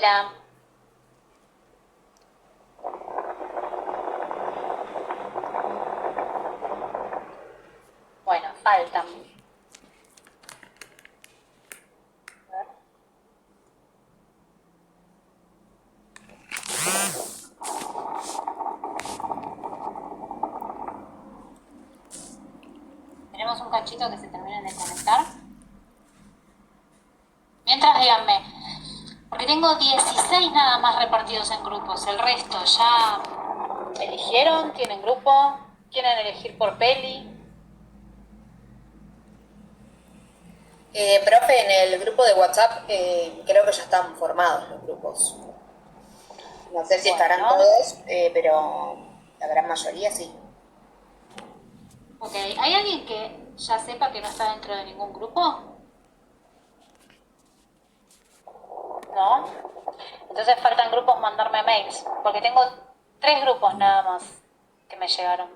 Hola. Bueno, faltan. Tenemos un cachito que se terminen de conectar. Mientras díganme, porque tengo 16 nada más repartidos en grupos. El resto ya eligieron, tienen grupo, quieren elegir por peli. Profe, en el grupo de WhatsApp creo que ya están formados los grupos. No sé si estarán Bueno. todos, pero la gran mayoría sí. Ok, ¿hay alguien que ya sepa que no está dentro de ningún grupo? ¿No? Entonces faltan grupos mandarme mails, porque tengo 3 grupos nada más que me llegaron.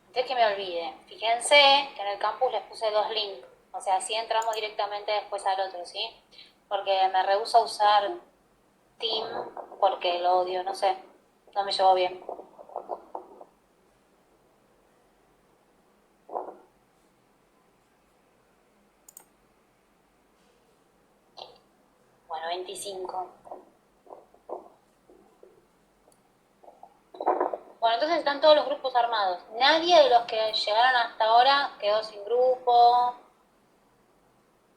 Antes que me olvide, fíjense que en el campus les puse 2 links, o sea, así entramos directamente después al otro, ¿sí? Porque me rehúso a usar Team porque lo odio, no sé, no me llevo bien. Bueno, 25. Bueno, entonces están todos los grupos armados. Nadie de los que llegaron hasta ahora quedó sin grupo.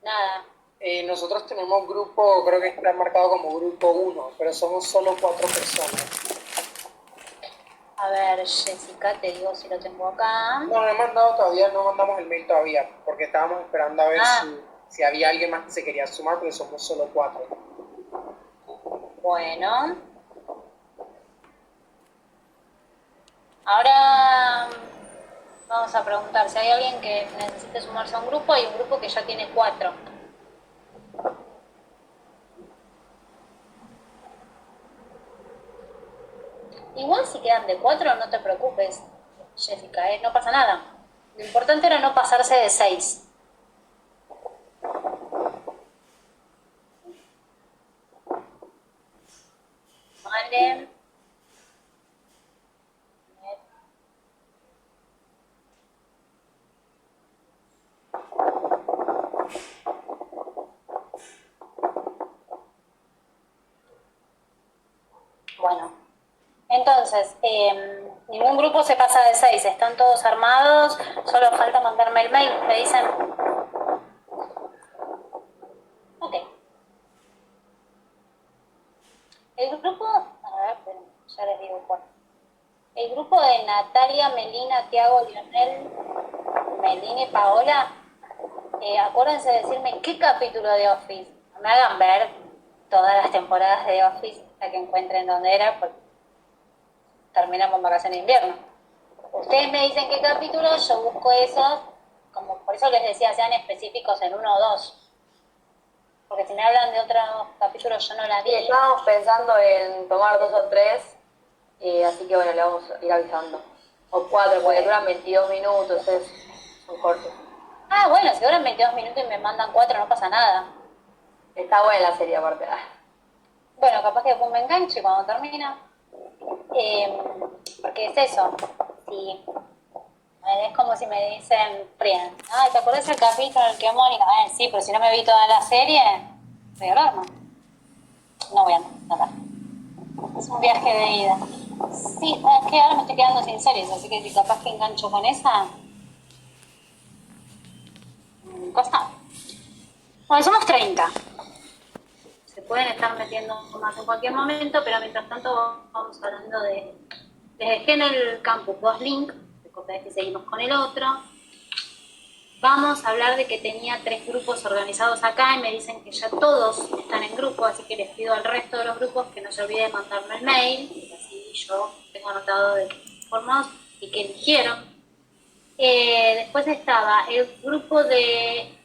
Nada. Nosotros tenemos grupo, creo que está marcado como grupo 1, pero somos solo 4 personas. A ver, Jessica, te digo si lo tengo acá. No he mandado todavía, no mandamos el mail todavía, porque estábamos esperando a ver si había alguien más que se quería sumar, porque somos solo 4. Bueno. Ahora vamos a preguntar si hay alguien que necesite sumarse a un grupo. Hay un grupo que ya tiene 4. Igual si quedan de 4 no te preocupes, Jessica, no pasa nada. Lo importante era no pasarse de 6. Vale. Bueno, entonces, ningún grupo se pasa de 6, están todos armados, solo falta mandarme el mail, me dicen. Ok. El grupo, a ver, ya les digo cuál. El grupo de Natalia, Melina, Tiago, Lionel, Melina y Paola, acuérdense de decirme qué capítulo de Office. No me hagan ver todas las temporadas de Office hasta que encuentren dónde era, porque terminamos en vacaciones de invierno. Ustedes me dicen qué capítulo, yo busco esos, como por eso les decía, sean específicos en 1 o 2. Porque si me hablan de otros capítulos, yo no la vi. Sí, estábamos pensando en tomar 2 o 3, así que bueno, le vamos a ir avisando. O 4, porque duran 22 minutos, son cortos. Ah, bueno, si duran 22 minutos y me mandan 4, no pasa nada. Está buena la serie aparte. Bueno, capaz que después me enganche cuando termina. Porque es eso. Sí. Es como si me dicen, Prian, ay, ¿te acuerdas el capítulo en el que Mónica? Sí, pero si no me vi toda la serie, voy a hablar, ¿no? No voy a andar. Es un viaje de ida. Sí, es que ahora me estoy quedando sin series, así que si capaz que engancho con esa, cosa. Bueno, somos 30. Se pueden estar metiendo más en cualquier momento, pero mientras tanto vamos hablando de... Les dejé en el campus 2 links, de que seguimos con el otro. Vamos a hablar de que tenía 3 grupos organizados acá y me dicen que ya todos están en grupo, así que les pido al resto de los grupos que no se olviden de mandarme el mail, y así yo tengo anotado de formados y que eligieron. Después estaba el grupo de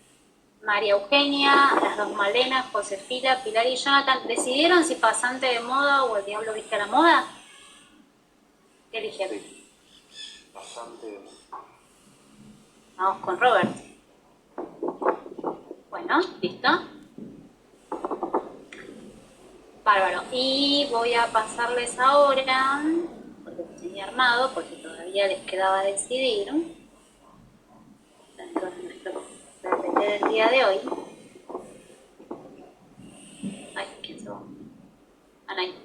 María Eugenia, las 2 Malenas, Josefina, Pilar y Jonathan. ¿Decidieron si pasante de moda o el diablo viste a la moda? ¿Qué eligieron? Sí. Bastante. Vamos con Robert. Bueno, listo. Bárbaro. Y voy a pasarles ahora, porque tenía armado, porque todavía les quedaba decidir, dentro de nuestro PPT del día de hoy. Ay, ¿quién se va? Anay.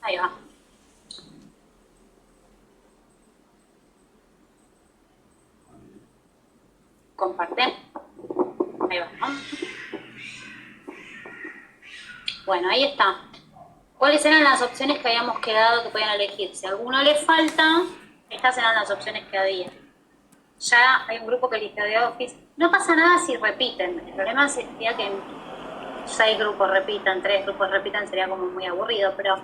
Ahí va. Comparte. Ahí va, ¿no? Bueno, ahí está. ¿Cuáles eran las opciones que habíamos quedado que podían elegir? Si a alguno le falta, estas eran las opciones que había. Ya hay un grupo que eligió The Office. No pasa nada si repiten. El problema sería que 6 grupos repitan, 3 grupos repitan, sería como muy aburrido. Pero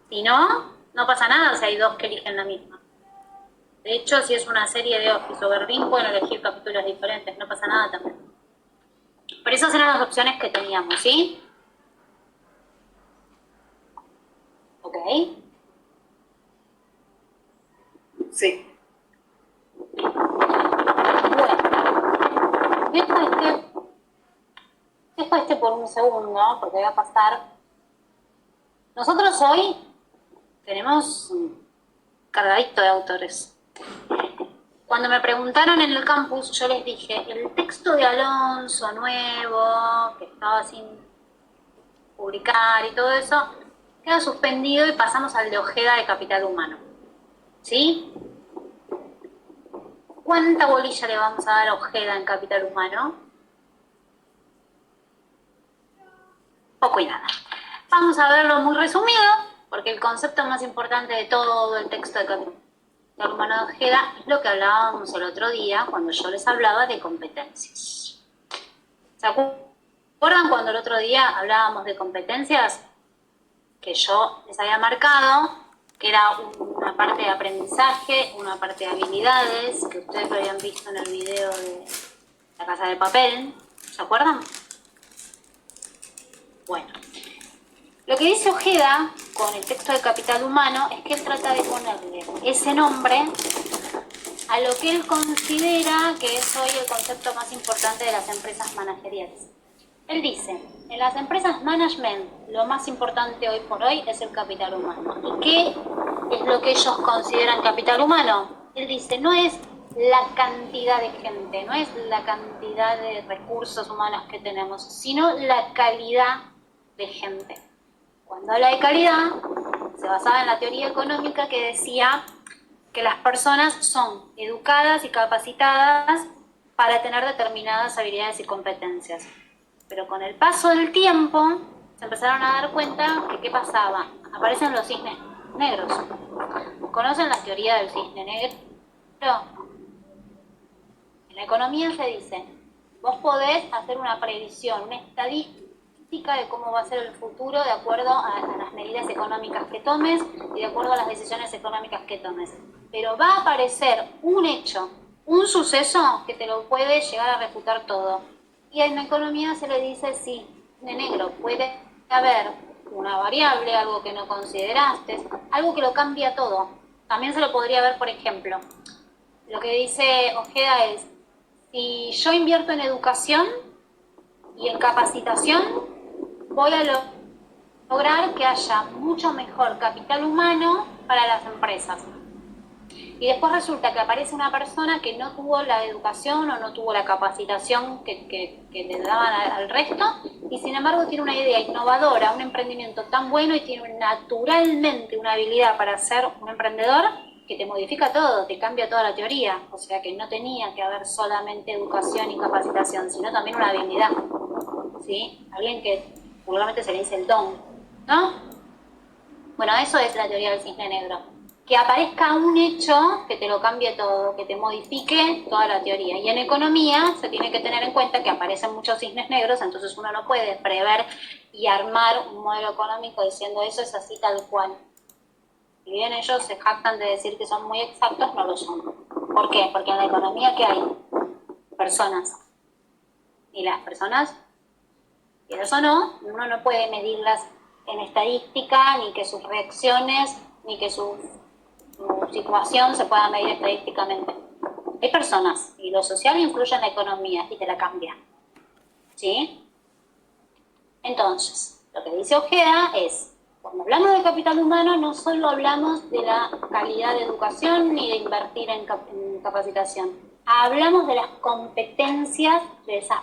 si no, no pasa nada si hay 2 que eligen la misma. De hecho, si es una serie de Office o Berlín, pueden elegir capítulos diferentes. No pasa nada también. Pero esas eran las opciones que teníamos, ¿sí? Ok. Sí. Bueno, dejo este por un segundo, porque voy a pasar. Nosotros hoy tenemos un cargadito de autores. Cuando me preguntaron en el campus, yo les dije, el texto de Alonso nuevo, que estaba sin publicar y todo eso, queda suspendido y pasamos al de Ojeda de Capital Humano. ¿Sí? ¿Cuánta bolilla le vamos a dar a Ojeda en Capital Humano? Poco y nada. Vamos a verlo muy resumido, porque el concepto más importante de todo el texto de Capital Humano de Ojeda es lo que hablábamos el otro día cuando yo les hablaba de competencias. ¿Se acuerdan cuando el otro día hablábamos de competencias? Que yo les había marcado, que era una parte de aprendizaje, una parte de habilidades, que ustedes lo habían visto en el video de La Casa de Papel. ¿Se acuerdan? Bueno, lo que dice Ojeda con el texto de Capital Humano es que él trata de ponerle ese nombre a lo que él considera que es hoy el concepto más importante de las empresas manageriales. Él dice, en las empresas management, lo más importante hoy por hoy es el capital humano. ¿Y qué es lo que ellos consideran capital humano? Él dice, no es la cantidad de gente, no es la cantidad de recursos humanos que tenemos, sino la calidad de gente. Cuando habla de calidad, se basaba en la teoría económica que decía que las personas son educadas y capacitadas para tener determinadas habilidades y competencias. Pero con el paso del tiempo se empezaron a dar cuenta que ¿qué pasaba? Aparecen los cisnes negros. ¿Conocen la teoría del cisne negro? En la economía se dice, vos podés hacer una previsión, una estadística de cómo va a ser el futuro de acuerdo a las medidas económicas que tomes y de acuerdo a las decisiones económicas que tomes. Pero va a aparecer un hecho, un suceso que te lo puede llegar a refutar todo. Y en la economía se le dice sí, de negro, puede haber una variable, algo que no consideraste, algo que lo cambia todo. También se lo podría ver, por ejemplo, lo que dice Ojeda es, si yo invierto en educación y en capacitación, voy a lograr que haya mucho mejor capital humano para las empresas. Y después resulta que aparece una persona que no tuvo la educación o no tuvo la capacitación que le daban al resto y sin embargo tiene una idea innovadora, un emprendimiento tan bueno y tiene naturalmente una habilidad para ser un emprendedor que te modifica todo, te cambia toda la teoría. O sea que no tenía que haber solamente educación y capacitación, sino también una habilidad. ¿Sí? Alguien que vulgarmente se le dice el don, ¿no? Bueno, eso es la teoría del cisne negro. Que aparezca un hecho que te lo cambie todo, que te modifique toda la teoría. Y en economía se tiene que tener en cuenta que aparecen muchos cisnes negros, entonces uno no puede prever y armar un modelo económico diciendo eso es así tal cual. Si bien ellos se jactan de decir que son muy exactos, no lo son. ¿Por qué? Porque en la economía, ¿qué hay? Personas. Y las personas, quieras o no, uno no puede medirlas en estadística, ni que sus reacciones, ni que su situación se pueda medir estadísticamente. Hay personas, y lo social influye en la economía y te la cambia. ¿Sí? Entonces, lo que dice Ojeda es, cuando hablamos de capital humano, no solo hablamos de la calidad de educación ni de invertir en capacitación. Hablamos de las competencias de esas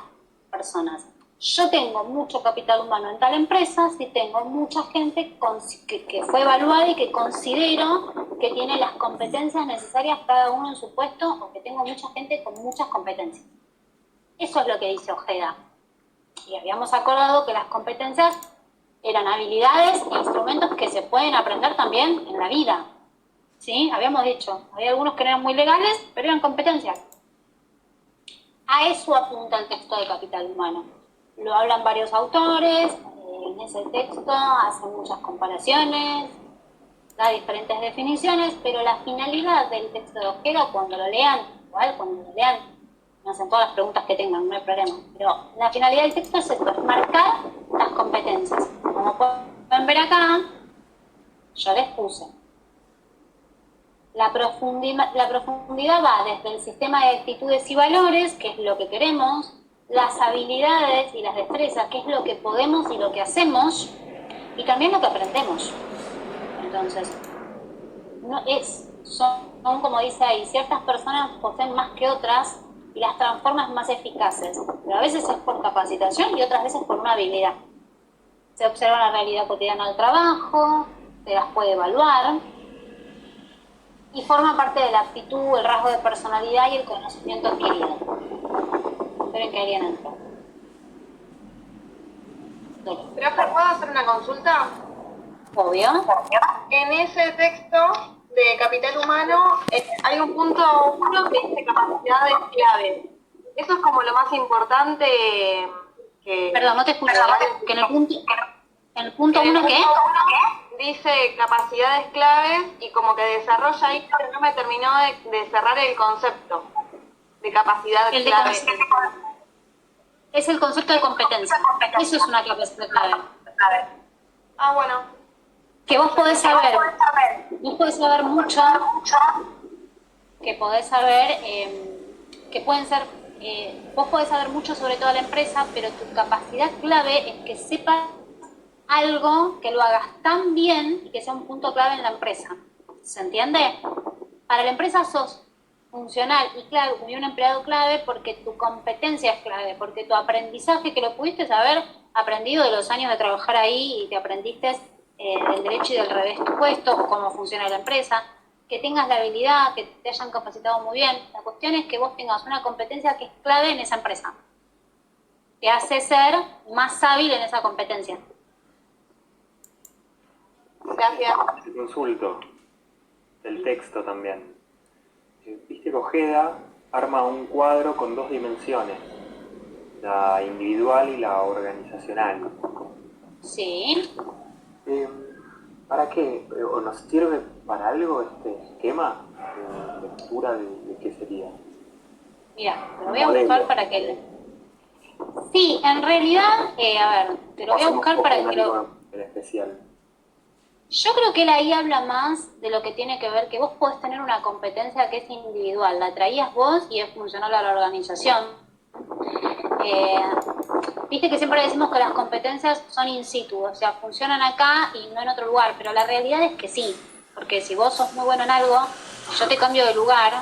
personas. Yo tengo mucho capital humano en tal empresa si tengo mucha gente que fue evaluada y que considero que tiene las competencias necesarias cada uno en su puesto, o que tengo mucha gente con muchas competencias. Eso es lo que dice Ojeda. Y habíamos acordado que las competencias eran habilidades e instrumentos que se pueden aprender también en la vida. ¿Sí? Habíamos dicho, había algunos que no eran muy legales, pero eran competencias. A eso apunta el texto de Capital Humano. Lo hablan varios autores, en ese texto hacen muchas comparaciones, da diferentes definiciones, pero la finalidad del texto de Ojeda, cuando lo lean, igual cuando lo lean, me hacen todas las preguntas que tengan, no hay problema, pero la finalidad del texto es esto, es marcar las competencias. Como pueden ver acá, yo les puse. La profundidad va desde el sistema de actitudes y valores, que es lo que queremos, las habilidades y las destrezas, que es lo que podemos y lo que hacemos, y también lo que aprendemos. Entonces, son como dice ahí, ciertas personas poseen más que otras y las transforman más eficaces, pero a veces es por capacitación y otras veces por una habilidad. Se observa la realidad cotidiana del trabajo, se las puede evaluar, y forma parte de la actitud, el rasgo de personalidad y el conocimiento adquirido. Esperen que alguien entre. Profe, ¿puedo hacer una consulta? Obvio. En ese texto de Capital Humano hay un punto 1 que dice capacidades claves. Eso es como lo más importante que... Perdón, no te escucho. Que en el punto 1, ¿qué? Dice capacidades claves y como que desarrolla ahí, pero no me terminó de cerrar el concepto de capacidad clave. Es el concepto de competencia. Eso es una capacidad clave. Ah, bueno. Que vos podés saber mucho, que podés saber, que pueden ser, vos podés saber mucho sobre toda la empresa, pero tu capacidad clave es que sepas algo, que lo hagas tan bien y que sea un punto clave en la empresa. ¿Se entiende? Para la empresa sos funcional y clave y un empleado clave porque tu competencia es clave, porque tu aprendizaje, que lo pudiste haber aprendido de los años de trabajar ahí y te aprendiste del derecho y del revés tu puesto, o cómo funciona la empresa, que tengas la habilidad, que te hayan capacitado muy bien. La cuestión es que vos tengas una competencia que es clave en esa empresa. Te hace ser más hábil en esa competencia. Gracias. Te consulto el texto también. Viste que Ojeda arma un cuadro con dos dimensiones, la individual y la organizacional. Sí. ¿Para qué? ¿O nos sirve para algo este esquema de lectura de qué sería? Mira, te lo voy a buscar para que... Sí, en realidad, a ver, te lo voy a buscar para que lo... En especial. Yo creo que él ahí habla más de lo que tiene que ver que vos podés tener una competencia que es individual, la traías vos y es funcional a la organización. Viste que siempre decimos que las competencias son in situ, o sea, funcionan acá y no en otro lugar, pero la realidad es que sí, porque si vos sos muy bueno en algo, yo te cambio de lugar,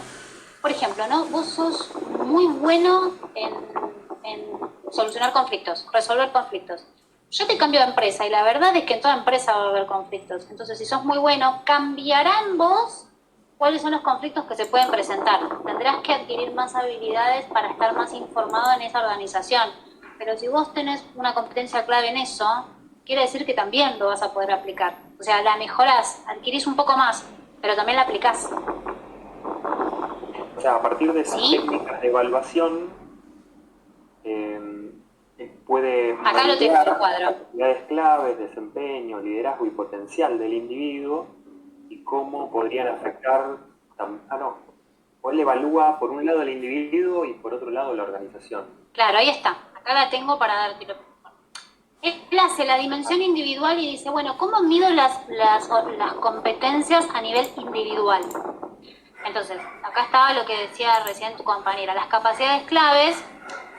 por ejemplo, ¿no? Vos sos muy bueno en solucionar conflictos, resolver conflictos. Yo te cambio de empresa y la verdad es que en toda empresa va a haber conflictos. Entonces, si sos muy bueno, cambiarán vos cuáles son los conflictos que se pueden presentar. Tendrás que adquirir más habilidades para estar más informado en esa organización. Pero si vos tenés una competencia clave en eso, quiere decir que también lo vas a poder aplicar. O sea, la mejorás, adquirís un poco más, pero también la aplicás. O sea, a partir de esas técnicas de evaluación, puede acá lo tengo en el cuadro. Habilidades claves, desempeño, liderazgo y potencial del individuo y cómo podrían afectar O él evalúa por un lado el individuo y por otro lado la organización. Claro, ahí está. Acá la tengo para darte. Él hace la dimensión individual y dice, bueno, ¿cómo mido las competencias a nivel individual? Entonces, acá estaba lo que decía recién tu compañera, las capacidades claves,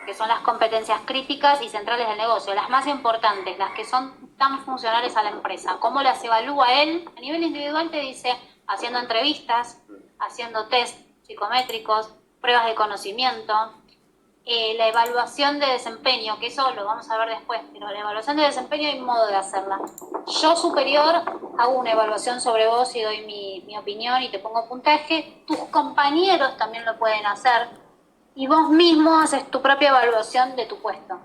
que son las competencias críticas y centrales del negocio, las más importantes, las que son tan funcionales a la empresa. ¿Cómo las evalúa él? A nivel individual te dice, haciendo entrevistas, haciendo test psicométricos, pruebas de conocimiento, la evaluación de desempeño, que eso lo vamos a ver después, pero la evaluación de desempeño hay modo de hacerla. Yo superior hago una evaluación sobre vos y doy mi opinión y te pongo puntaje, tus compañeros también lo pueden hacer y vos mismo haces tu propia evaluación de tu puesto.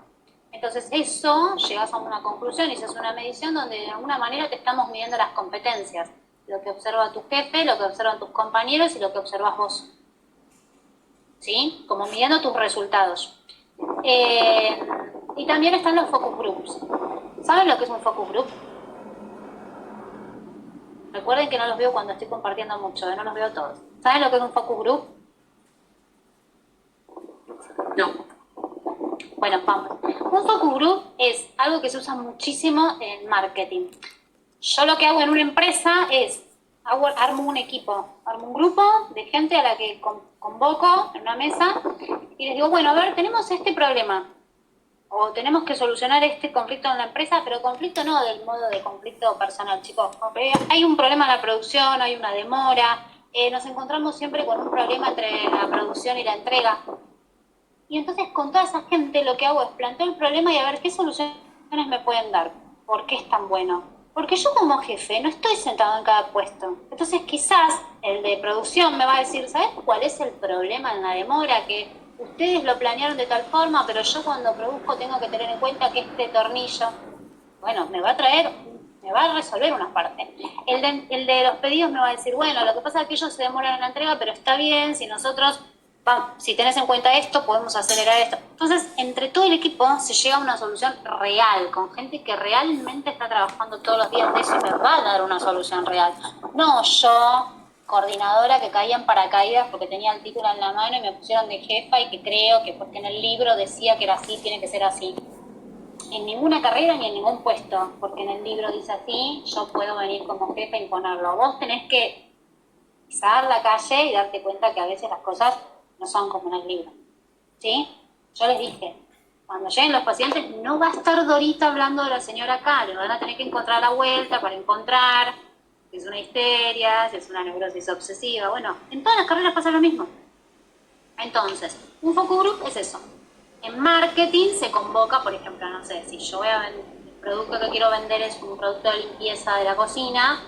Entonces eso, llegas a una conclusión y haces una medición donde de alguna manera te estamos midiendo las competencias, lo que observa tu jefe, lo que observan tus compañeros y lo que observas vos. ¿Sí? Como midiendo tus resultados. Y también están los focus groups. ¿Saben lo que es un focus group? Recuerden que no los veo cuando estoy compartiendo mucho, no los veo todos. ¿Saben lo que es un focus group? No. Bueno, vamos. Un focus group es algo que se usa muchísimo en marketing. Yo lo que hago en una empresa es armo un equipo, armo un grupo de gente a la que convoco en una mesa y les digo, bueno, a ver, tenemos este problema o tenemos que solucionar este conflicto en la empresa, pero conflicto no del modo de conflicto personal, chicos. Hay un problema en la producción, hay una demora, nos encontramos siempre con un problema entre la producción y la entrega. Y entonces con toda esa gente lo que hago es planteo el problema y a ver qué soluciones me pueden dar, por qué es tan bueno. Porque yo como jefe no estoy sentado en cada puesto. Entonces quizás el de producción me va a decir, ¿sabes cuál es el problema en la demora? Que ustedes lo planearon de tal forma, pero yo cuando produzco tengo que tener en cuenta que este tornillo, bueno, me va a resolver una parte. El de los pedidos me va a decir, bueno, lo que pasa es que ellos se demoran en la entrega, pero está bien, si nosotros, si tenés en cuenta esto, podemos acelerar esto. Entonces, entre todo el equipo se llega a una solución real, con gente que realmente está trabajando todos los días de eso y me va a dar una solución real. No yo, coordinadora que caía en paracaídas porque tenía el título en la mano y me pusieron de jefa y que creo que porque en el libro decía que era así, tiene que ser así. En ninguna carrera ni en ningún puesto, porque en el libro dice así, yo puedo venir como jefa e imponerlo. Vos tenés que pisar la calle y darte cuenta que a veces las cosas no son como en el libro, ¿sí? Yo les dije, cuando lleguen los pacientes no va a estar Dorita hablando de la señora acá, le van a tener que encontrar la vuelta para encontrar si es una histeria, si es una neurosis obsesiva, bueno, en todas las carreras pasa lo mismo. Entonces, un focus group es eso. En marketing se convoca, por ejemplo, no sé, si yo voy a vender, el producto que quiero vender es un producto de limpieza de la cocina,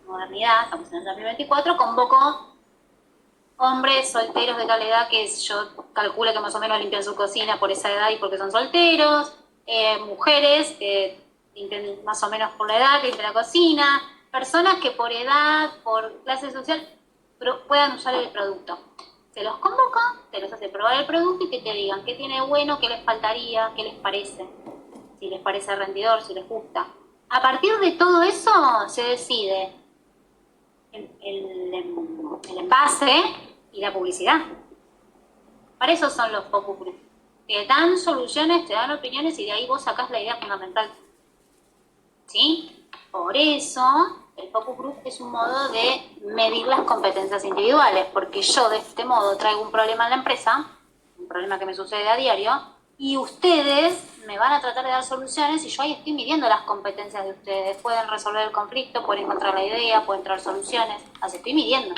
modernidad, estamos en el 2024, convoco hombres solteros de tal edad que yo calculo que más o menos limpian su cocina por esa edad y porque son solteros, mujeres que limpian más o menos por la edad que limpian la cocina, personas que por edad, por clase social puedan usar el producto. Se los convoca, te los hace probar el producto y que te digan qué tiene bueno, qué les faltaría, qué les parece, si les parece rendidor, si les gusta. A partir de todo eso se decide el envase y la publicidad. Para eso son los focus group. Te dan soluciones, te dan opiniones y de ahí vos sacás la idea fundamental. ¿Sí? Por eso el focus group es un modo de medir las competencias individuales, porque yo de este modo traigo un problema en la empresa, un problema que me sucede a diario, y ustedes me van a tratar de dar soluciones y yo ahí estoy midiendo las competencias de ustedes. Pueden resolver el conflicto, pueden encontrar la idea, pueden traer soluciones, las estoy midiendo.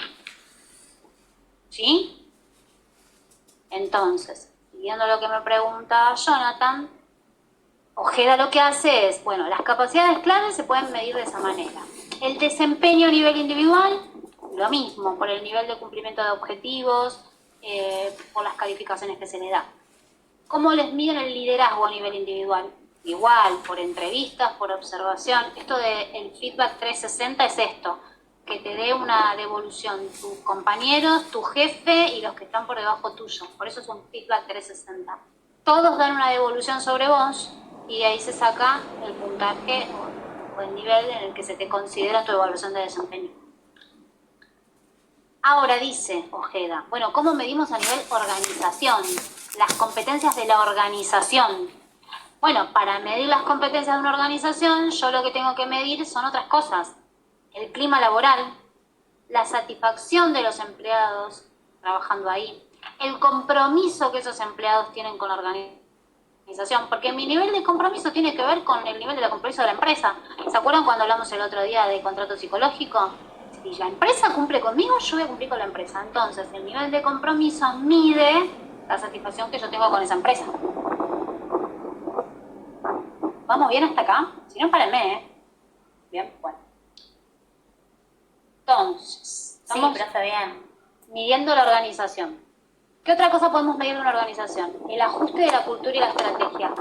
¿Sí? Entonces, siguiendo lo que me pregunta Jonathan, Ojeda lo que hace es, bueno, las capacidades claves se pueden medir de esa manera. El desempeño a nivel individual, lo mismo, por el nivel de cumplimiento de objetivos, por las calificaciones que se le da. ¿Cómo les miden el liderazgo a nivel individual? Igual, por entrevistas, por observación. Esto del feedback 360 es esto, que te dé una devolución tus compañeros, tu jefe y los que están por debajo tuyo. Por eso es un feedback 360. Todos dan una devolución sobre vos y de ahí se saca el puntaje o el nivel en el que se te considera tu evaluación de desempeño. Ahora dice Ojeda, bueno, ¿cómo medimos a nivel organización? Las competencias de la organización. Bueno, para medir las competencias de una organización, yo lo que tengo que medir son otras cosas. El clima laboral, la satisfacción de los empleados trabajando ahí, el compromiso que esos empleados tienen con la organización, porque mi nivel de compromiso tiene que ver con el nivel de compromiso de la empresa. ¿Se acuerdan cuando hablamos el otro día de contrato psicológico? Si la empresa cumple conmigo, yo voy a cumplir con la empresa. Entonces, el nivel de compromiso mide la satisfacción que yo tengo con esa empresa. ¿Vamos bien hasta acá? Si no, párenme, ¿eh? Bien, bueno. Entonces, Sí, pero está bien. midiendo la organización. ¿Qué otra cosa podemos medir de una organización? El ajuste de la cultura y la estrategia.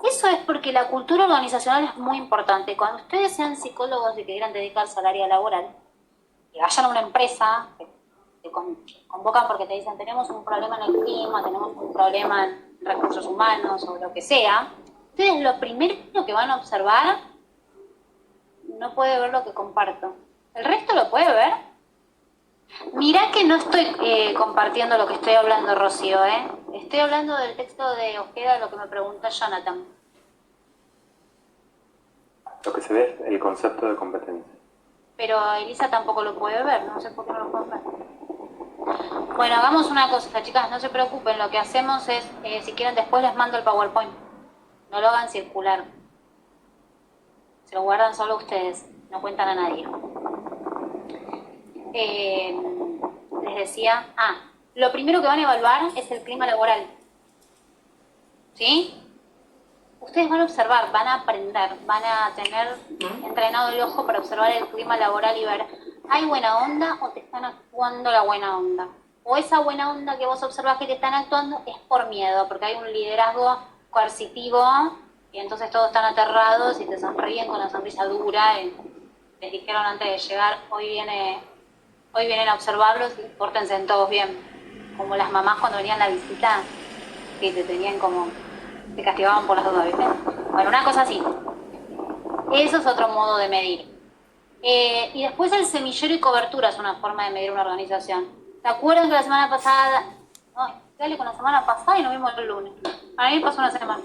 Eso es porque la cultura organizacional es muy importante. Cuando ustedes sean psicólogos y quieran dedicarse al área laboral, y vayan a una empresa, te convocan porque te dicen tenemos un problema en el clima, tenemos un problema en recursos humanos o lo que sea, ustedes lo primero que van a observar no puede ver lo que comparto. ¿El resto lo puede ver? Mirá que no estoy compartiendo lo que estoy hablando, Rocío, ¿eh? Estoy hablando del texto de Ojeda, lo que me pregunta Jonathan. Lo que se ve es el concepto de competencia. Pero Elisa tampoco lo puede ver, no sé por qué no lo puede ver. Bueno, hagamos una cosa, chicas, no se preocupen, lo que hacemos es, si quieren después les mando el PowerPoint. No lo hagan circular. Se lo guardan solo ustedes, no cuentan a nadie. Les decía, lo primero que van a evaluar es el clima laboral. ¿Sí? Ustedes van a observar, van a aprender, van a tener entrenado el ojo para observar el clima laboral y ver, ¿hay buena onda o te están actuando la buena onda? O esa buena onda que vos observás que te están actuando es por miedo, porque hay un liderazgo coercitivo y entonces todos están aterrados y te sonríen con la sonrisa dura. Les dijeron antes de llegar, hoy vienen a observarlos y pórtense todos bien. Como las mamás cuando venían a la visita, que te tenían como... te castigaban por las dudas, ¿viste? Bueno, una cosa así. Eso es otro modo de medir. Y después el semillero y cobertura es una forma de medir una organización. ¿Se acuerdan que la semana pasada... Ay, dale con la semana pasada y nos vimos el lunes. A mí me pasó una semana.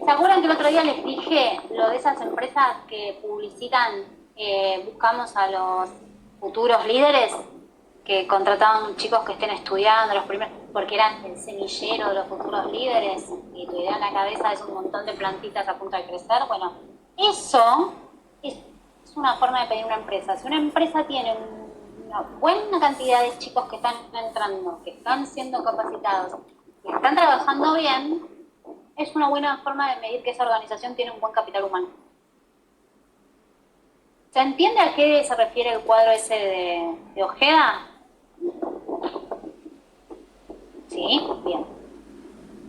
¿Se acuerdan que el otro día les dije lo de esas empresas que publicitan, buscamos a los futuros líderes, que contrataban chicos que estén estudiando, los primeros, porque eran el semillero de los futuros líderes, y tu idea en la cabeza es un montón de plantitas a punto de crecer? Bueno, eso es una forma de pedir una empresa. Si una empresa tiene una buena cantidad de chicos que están entrando, que están siendo capacitados, que están trabajando bien, es una buena forma de medir que esa organización tiene un buen capital humano. ¿Se entiende a qué se refiere el cuadro ese de Ojeda? ¿Sí? Bien.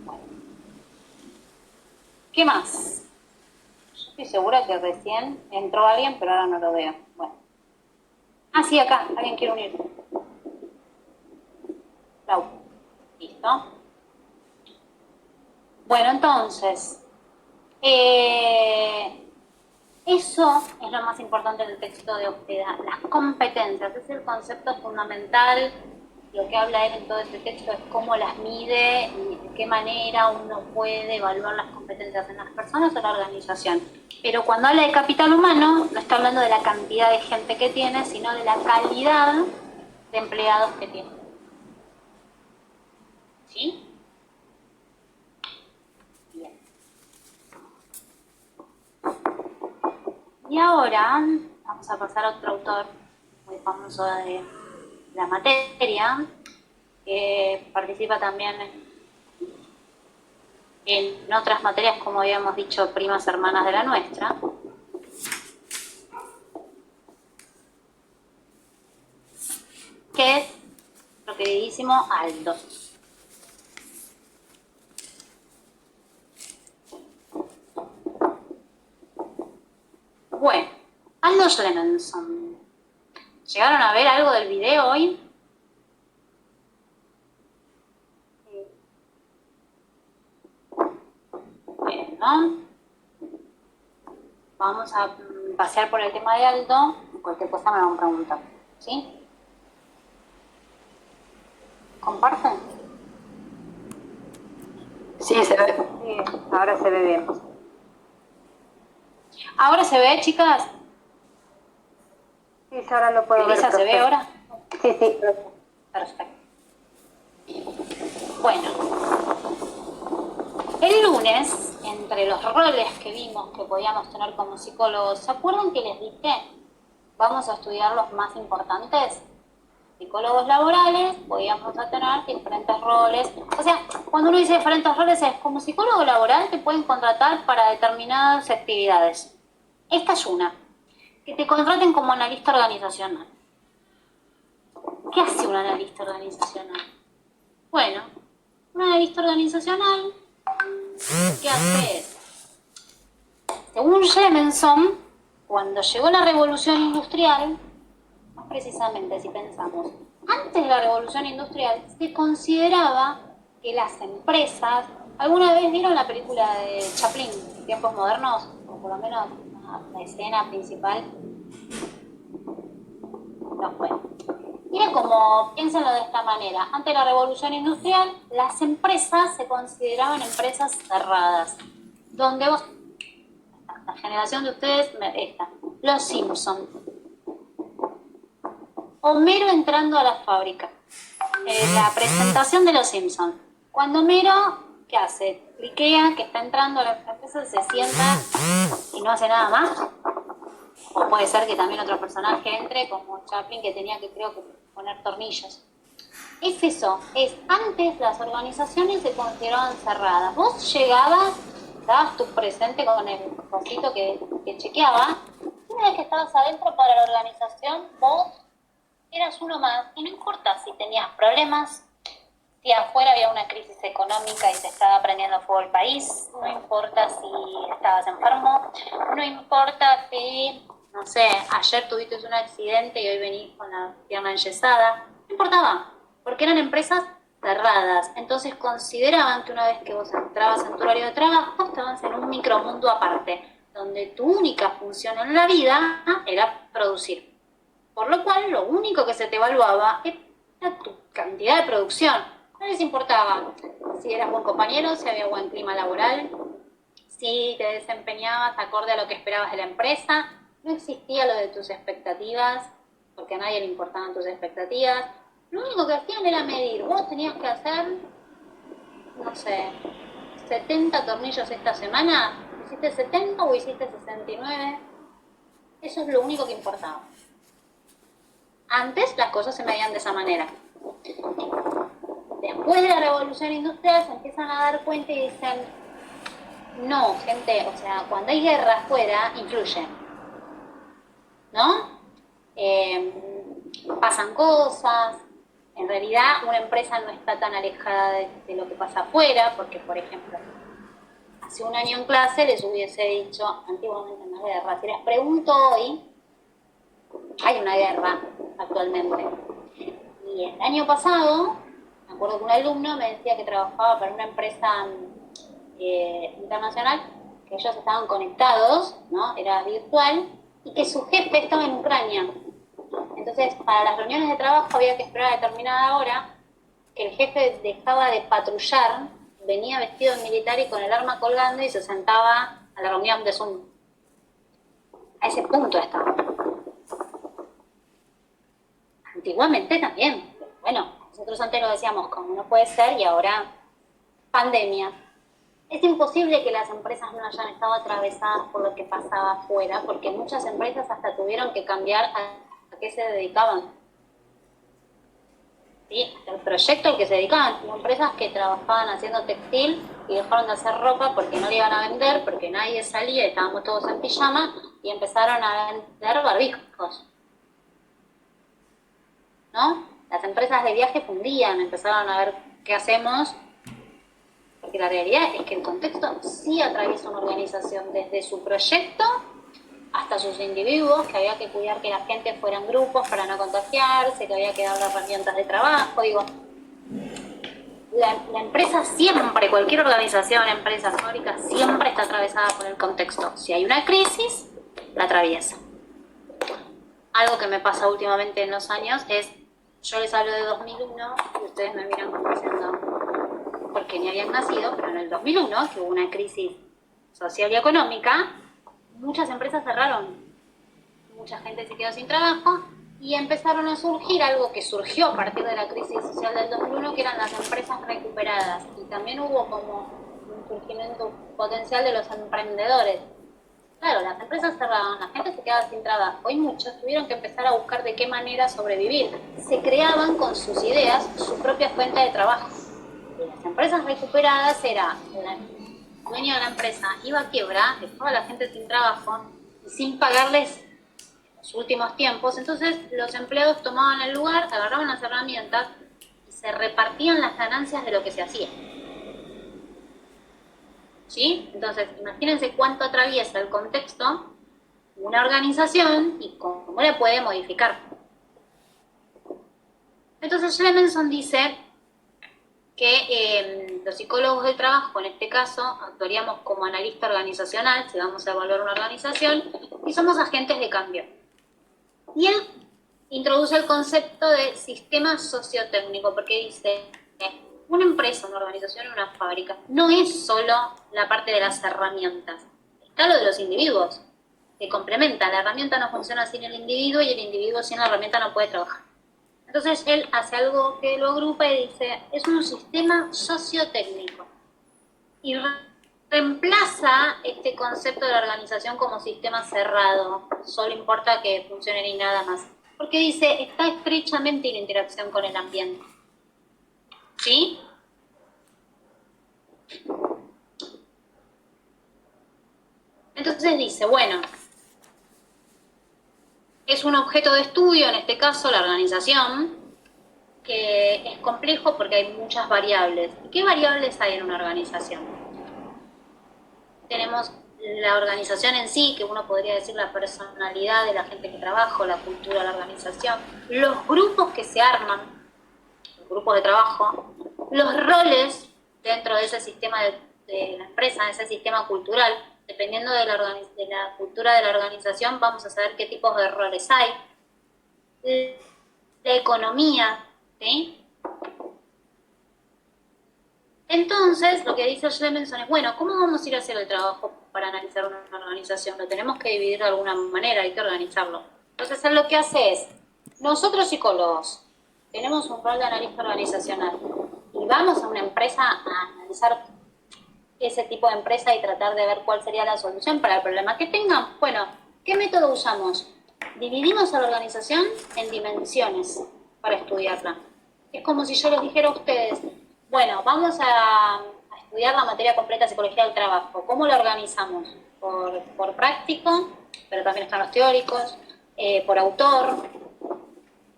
Bueno. ¿Qué más? Yo estoy segura que recién entró alguien, pero ahora no lo veo. Bueno. Sí, acá. Alguien quiere unir. Lau. Listo. Bueno, entonces, eso es lo más importante del texto de Ojeda, las competencias, es el concepto fundamental. Lo que habla él en todo este texto es cómo las mide y de qué manera uno puede evaluar las competencias en las personas o en la organización. Pero cuando habla de capital humano, no está hablando de la cantidad de gente que tiene, sino de la calidad de empleados que tiene. ¿Sí? Bien. Y ahora vamos a pasar a otro autor muy famoso de la materia, que participa también en otras materias, como habíamos dicho, primas hermanas de la nuestra, que es lo queridísimo Aldo. Bueno, Aldo Clemenson. ¿Llegaron a ver algo del video hoy? Bueno, vamos a pasear por el tema de Aldo. Cualquier cosa me van preguntando, ¿sí? comparte? Sí, se ve. Sí, ahora se ve bien. ¿Ahora se ve, chicas? Sí, yo ahora lo puedo ver. ¿Elisa se ve perfecto. ahora? Sí, sí. Perfecto. Bueno, el lunes, entre los roles que vimos que podíamos tener como psicólogos, ¿se acuerdan que les dije? Vamos a estudiar los más importantes. Psicólogos laborales, podíamos tener diferentes roles. O sea, cuando uno dice diferentes roles, es como psicólogo laboral te pueden contratar para determinadas actividades. Esta es una. Que te contraten como analista organizacional. ¿Qué hace un analista organizacional? Bueno, un analista organizacional, ¿qué hace? Según Clemenson, cuando llegó la revolución industrial, más precisamente si pensamos, antes de la revolución industrial se consideraba que las empresas, ¿alguna vez vieron la película de Chaplin, Tiempos Modernos? O por lo menos la escena principal. No fue. Mira como, piénsenlo de esta manera, antes de la revolución industrial, las empresas se consideraban empresas cerradas, donde vos, la generación de ustedes, esta, los Simpson, Homero entrando a la fábrica, la presentación de los Simpson, cuando Homero, ¿qué hace? Cliquea que está entrando a la empresa, se sienta y no hace nada más. O puede ser que también otro personaje entre, como Chaplin, que tenía que, creo que, poner tornillos. Es eso, es antes las organizaciones se consideraban cerradas. Vos llegabas, dabas tu presente con el cosito que chequeaba. Una vez que estabas adentro para la organización, vos eras uno más. Y no importa si tenías problemas, si afuera había una crisis económica y se estaba prendiendo fuego el país, no importa si estabas enfermo, no importa si, no sé, ayer tuviste un accidente y hoy venís con la pierna enyesada, no importaba, porque eran empresas cerradas. Entonces consideraban que una vez que vos entrabas en tu horario de trabajo, estabas en un micromundo aparte, donde tu única función en la vida era producir. Por lo cual, lo único que se te evaluaba era tu cantidad de producción. No les importaba si eras buen compañero, si había buen clima laboral, si te desempeñabas acorde a lo que esperabas de la empresa. No existía lo de tus expectativas, porque a nadie le importaban tus expectativas. Lo único que hacían era medir. Vos tenías que hacer, no sé, 70 tornillos esta semana. ¿Hiciste 70 o hiciste 69? Eso es lo único que importaba. Antes las cosas se medían de esa manera. Después de la revolución industrial se empiezan a dar cuenta y dicen, no, gente, o sea, cuando hay guerra afuera, influye, ¿no? Pasan cosas, en realidad una empresa no está tan alejada de lo que pasa afuera, porque, por ejemplo, hace un año en clase les hubiese dicho, antiguamente en la guerra, si les pregunto hoy, hay una guerra actualmente. Y el año pasado, me acuerdo que un alumno me decía que trabajaba para una empresa internacional, que ellos estaban conectados, ¿no? Era virtual, y que su jefe estaba en Ucrania. Entonces, para las reuniones de trabajo había que esperar a determinada hora, que el jefe dejaba de patrullar, venía vestido de militar y con el arma colgando y se sentaba a la reunión de Zoom. A ese punto estaba. Antiguamente también. Bueno, nosotros antes lo decíamos como no puede ser y ahora pandemia. Es imposible que las empresas no hayan estado atravesadas por lo que pasaba afuera, porque muchas empresas hasta tuvieron que cambiar a qué se dedicaban. ¿Sí? El proyecto al que se dedicaban. Hubo empresas que trabajaban haciendo textil y dejaron de hacer ropa porque no le iban a vender, porque nadie salía, estábamos todos en pijama y empezaron a vender barbijos. ¿No? Las empresas de viaje fundían, empezaron a ver qué hacemos, porque la realidad es que el contexto sí atraviesa una organización desde su proyecto hasta sus individuos, que había que cuidar que la gente fuera en grupos para no contagiarse, que había que darle herramientas de trabajo. Digo, la empresa siempre, cualquier organización, empresa, fábrica, siempre está atravesada por el contexto. Si hay una crisis, la atraviesa. Algo que me pasa últimamente en los años es Yo les hablo de 2001 y ustedes me miran como diciendo, porque ni habían nacido, pero en el 2001, que hubo una crisis social y económica, muchas empresas cerraron, mucha gente se quedó sin trabajo y empezaron a surgir algo que surgió a partir de la crisis social del 2001, que eran las empresas recuperadas. Y también hubo como un surgimiento potencial de los emprendedores. Claro, las empresas cerraban, la gente se quedaba sin trabajo y muchos tuvieron que empezar a buscar de qué manera sobrevivir. Se creaban con sus ideas su propia fuente de trabajo. Y las empresas recuperadas era el dueño de la empresa iba a quiebra, dejaba a la gente sin trabajo y sin pagarles en los últimos tiempos. Entonces los empleados tomaban el lugar, agarraban las herramientas y se repartían las ganancias de lo que se hacía. ¿Sí? Entonces, imagínense cuánto atraviesa el contexto una organización y cómo la puede modificar. Entonces, Clemenson dice que los psicólogos del trabajo, en este caso, actuaríamos como analista organizacional, si vamos a evaluar una organización, y somos agentes de cambio. Y él introduce el concepto de sistema sociotécnico, porque dice una empresa, una organización, una fábrica, no es solo la parte de las herramientas, está lo de los individuos, que complementan. La herramienta no funciona sin el individuo y el individuo sin la herramienta no puede trabajar. Entonces él hace algo que lo agrupa y dice, es un sistema sociotécnico. Y reemplaza este concepto de la organización como sistema cerrado, solo importa que funcione y nada más. Porque dice, está estrechamente en interacción con el ambiente. ¿Sí? Entonces dice, bueno, es un objeto de estudio, en este caso la organización, que es complejo porque hay muchas variables. ¿Qué variables hay en una organización? Tenemos la organización en sí, que uno podría decir la personalidad de la gente que trabaja, la cultura de la organización, los grupos que se arman, los grupos de trabajo, los roles dentro de ese sistema de la empresa, de ese sistema cultural. Dependiendo de la cultura de la organización, vamos a saber qué tipos de roles hay. La economía, ¿sí? Entonces, lo que dice Clemenson es, bueno, ¿cómo vamos a ir a hacer el trabajo para analizar una organización? Lo tenemos que dividir de alguna manera, hay que organizarlo. Entonces, él lo que hace es, nosotros psicólogos tenemos un rol de analista organizacional y vamos a una empresa a analizar ese tipo de empresa y tratar de ver cuál sería la solución para el problema que tengan. Bueno, ¿qué método usamos? Dividimos a la organización en dimensiones para estudiarla. Es como si yo les dijera a ustedes, bueno, vamos a estudiar la materia completa de psicología del trabajo. ¿Cómo la organizamos? Por práctico, pero también están los teóricos, por autor.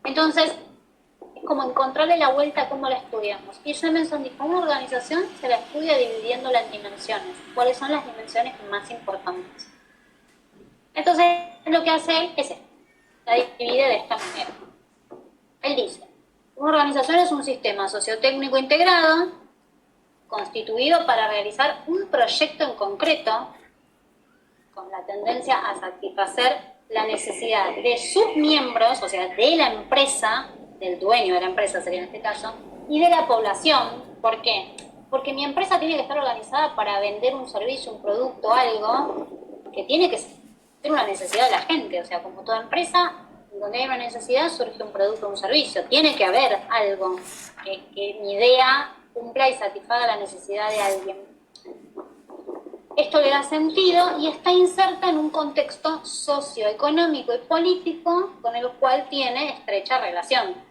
Entonces, es como encontrarle la vuelta a cómo la estudiamos. Y Clemenson dijo, una organización se la estudia dividiéndola en dimensiones. ¿Cuáles son las dimensiones más importantes? Entonces, lo que hace él es esto, la divide de esta manera. Él dice, una organización es un sistema sociotécnico integrado, constituido para realizar un proyecto en concreto, con la tendencia a satisfacer la necesidad de sus miembros, o sea, de la empresa, del dueño de la empresa sería en este caso, y de la población. ¿Por qué? Porque mi empresa tiene que estar organizada para vender un servicio, un producto, algo que tiene que ser una necesidad de la gente. O sea, como toda empresa, donde hay una necesidad surge un producto o un servicio. Tiene que haber algo que mi idea cumpla y satisfaga la necesidad de alguien. Esto le da sentido y está inserta en un contexto socioeconómico y político con el cual tiene estrecha relación.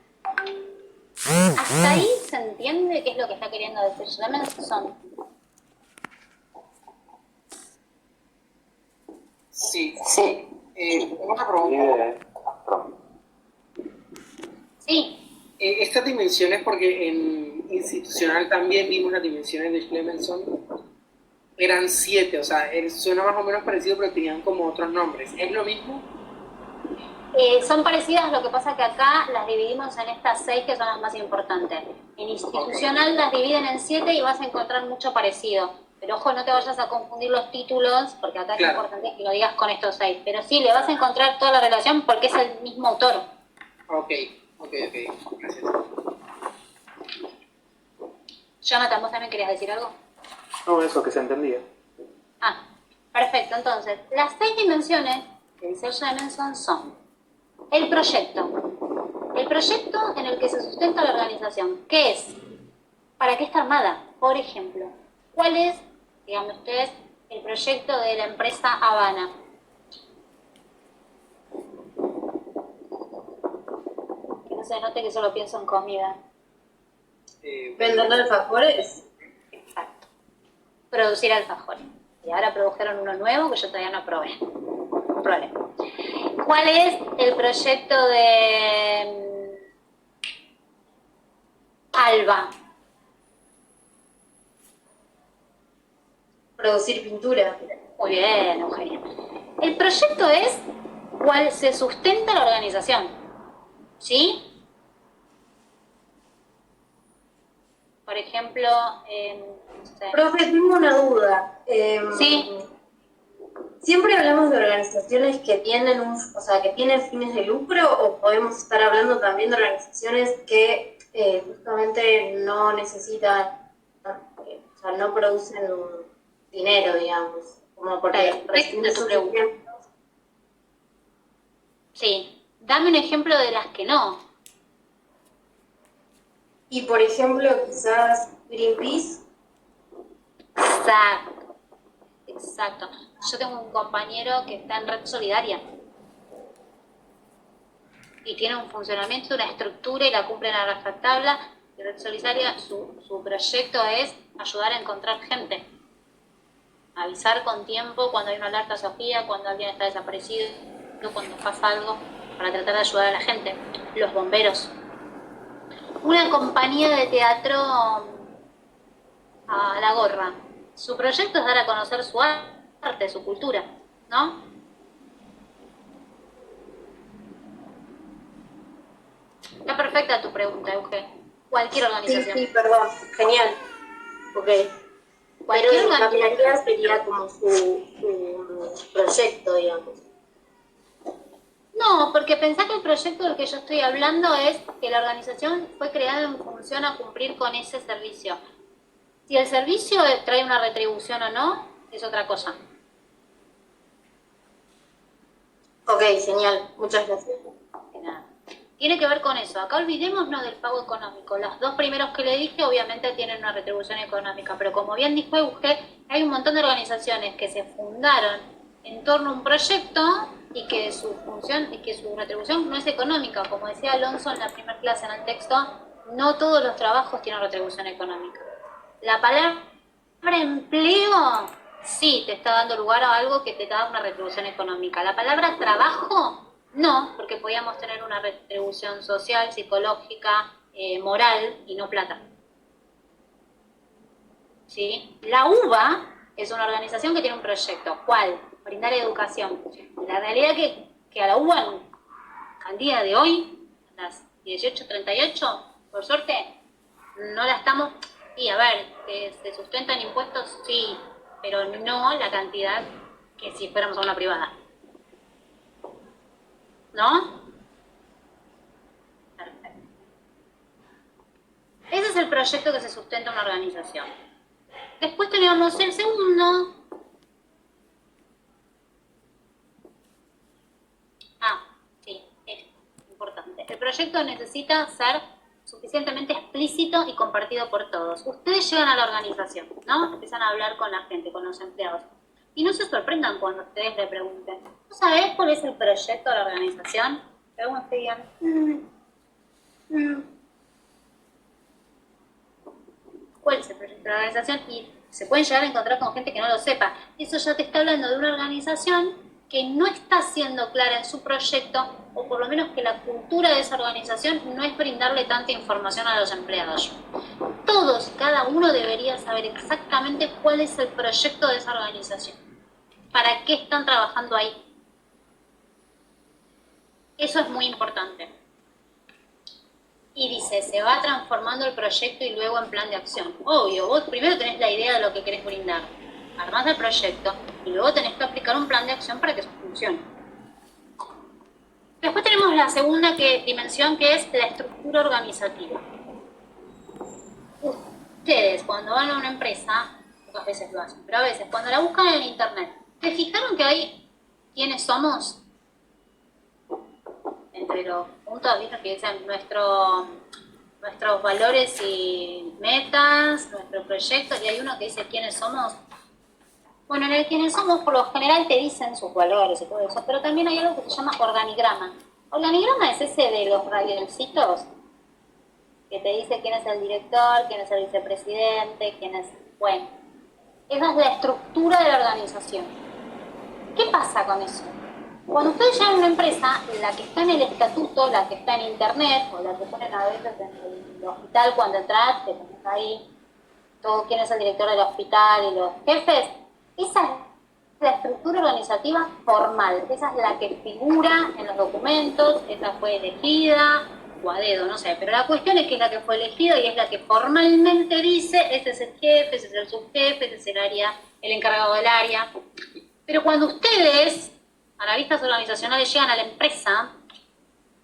¿Hasta ahí se entiende qué es lo que está queriendo decir Clemenson? Sí. Tengo una pregunta. Sí. Estas dimensiones, porque en institucional también vimos las dimensiones de Clemenson, eran 7, o sea, suena más o menos parecido, pero tenían como otros nombres. ¿Es lo mismo? Son parecidas, lo que pasa que acá las dividimos en estas 6 que son las más importantes. En institucional las dividen en 7 y vas a encontrar mucho parecido. Pero ojo, no te vayas a confundir los títulos, porque acá es importante que lo digas con estos 6. Pero sí, le vas a encontrar toda la relación porque es el mismo autor. Ok. Ok, gracias. Jonathan, ¿vos también querías decir algo? No, eso que se entendía. Ah, perfecto. Entonces, las 6 dimensiones que dice Levenson son el proyecto en el que se sustenta la organización. ¿Qué es? ¿Para qué está armada? Por ejemplo, ¿cuál es, díganme ustedes, el proyecto de la empresa Habana? Que no se note que solo pienso en comida. ¿Vender alfajores? Exacto. Producir alfajores. Y ahora produjeron uno nuevo que yo todavía no probé. Un problema. ¿Cuál es el proyecto de Alba? Producir pintura. Muy bien, Eugenia. El proyecto es cuál se sustenta la organización. ¿Sí? Por ejemplo, no sé. Profe, tengo una duda. Sí. ¿Siempre hablamos de organizaciones que tienen que tienen fines de lucro o podemos estar hablando también de organizaciones que justamente no necesitan, no producen dinero, digamos? Como porque recién esos ejemplos. Sí. Dame un ejemplo de las que no. Y por ejemplo, quizás Greenpeace. Exacto. Exacto. Yo tengo un compañero que está en Red Solidaria y tiene un funcionamiento, una estructura y la cumple en la rajatabla. Y Red Solidaria, su proyecto es ayudar a encontrar gente. Avisar con tiempo cuando hay una alerta Sofía, cuando alguien está desaparecido, cuando pasa algo, para tratar de ayudar a la gente. Los bomberos. Una compañía de teatro a la gorra. Su proyecto es dar a conocer su arte, su cultura, ¿no? Está perfecta tu pregunta, Euge. Cualquier organización. Sí, perdón. Genial. Ok. Cualquier Pero organización. capilaridad sería como su proyecto, digamos. No, porque pensá que el proyecto del que yo estoy hablando es que la organización fue creada en función a cumplir con ese servicio. Si el servicio trae una retribución o no, es otra cosa. Ok, genial. Muchas gracias. De nada. Tiene que ver con eso. Acá olvidémonos del pago económico. Los dos primeros que le dije obviamente tienen una retribución económica, pero como bien dijo Euge, hay un montón de organizaciones que se fundaron en torno a un proyecto y que su función y que su retribución no es económica. Como decía Alonso en la primera clase en el texto, no todos los trabajos tienen retribución económica. La palabra empleo sí te está dando lugar a algo que te da una retribución económica. La palabra trabajo no, porque podíamos tener una retribución social, psicológica, moral y no plata. ¿Sí? La UBA es una organización que tiene un proyecto. ¿Cuál? Brindar educación. La realidad es que a la UBA, al día de hoy, a las 18:38, por suerte, no la estamos... Y a ver, ¿se sustentan impuestos? Sí, pero no la cantidad que si fuéramos a una privada. ¿No? Perfecto. Ese es el proyecto que se sustenta una organización. Después tenemos el segundo. Sí, es importante. El proyecto necesita ser suficientemente explícito y compartido por todos. Ustedes llegan a la organización, ¿no? Empiezan a hablar con la gente, con los empleados. Y no se sorprendan cuando ustedes le pregunten, ¿tú sabés cuál es el proyecto de la organización? Pregunten y digan, ¿cuál es el proyecto de la organización? Y se pueden llegar a encontrar con gente que no lo sepa. Eso ya te está hablando de una organización que no está siendo clara en su proyecto, o por lo menos que la cultura de esa organización no es brindarle tanta información a los empleados. Todos, cada uno debería saber exactamente cuál es el proyecto de esa organización. ¿Para qué están trabajando ahí? Eso es muy importante. Y dice, se va transformando el proyecto y luego en plan de acción. Obvio, vos primero tenés la idea de lo que querés brindar. Armás el proyecto y luego tenés que aplicar un plan de acción para que eso funcione. Después tenemos la segunda dimensión, que es la estructura organizativa. Ustedes, cuando van a una empresa, pocas veces lo hacen, pero a veces, cuando la buscan en internet, ¿se fijaron que hay quiénes somos? Entre los puntos, ¿viste? Que dicen nuestros valores y metas, nuestro proyecto, y hay uno que dice quiénes somos. Bueno, en el quiénes somos, por lo general te dicen sus valores y todo eso, pero también hay algo que se llama organigrama. Organigrama es ese de los radioncitos, que te dice quién es el director, quién es el vicepresidente, quién es... Bueno, esa es la estructura de la organización. ¿Qué pasa con eso? Cuando ustedes llegan a una empresa, la que está en el estatuto, la que está en internet, o la que ponen a veces en el hospital cuando entras, te pones ahí todo quién es el director del hospital y los jefes, esa es la estructura organizativa formal, esa es la que figura en los documentos, esa fue elegida, o a dedo, no sé, pero la cuestión es que es la que fue elegida y es la que formalmente dice, este es el jefe, ese es el subjefe, ese es el área, el encargado del área. Pero cuando ustedes, analistas organizacionales, llegan a la empresa,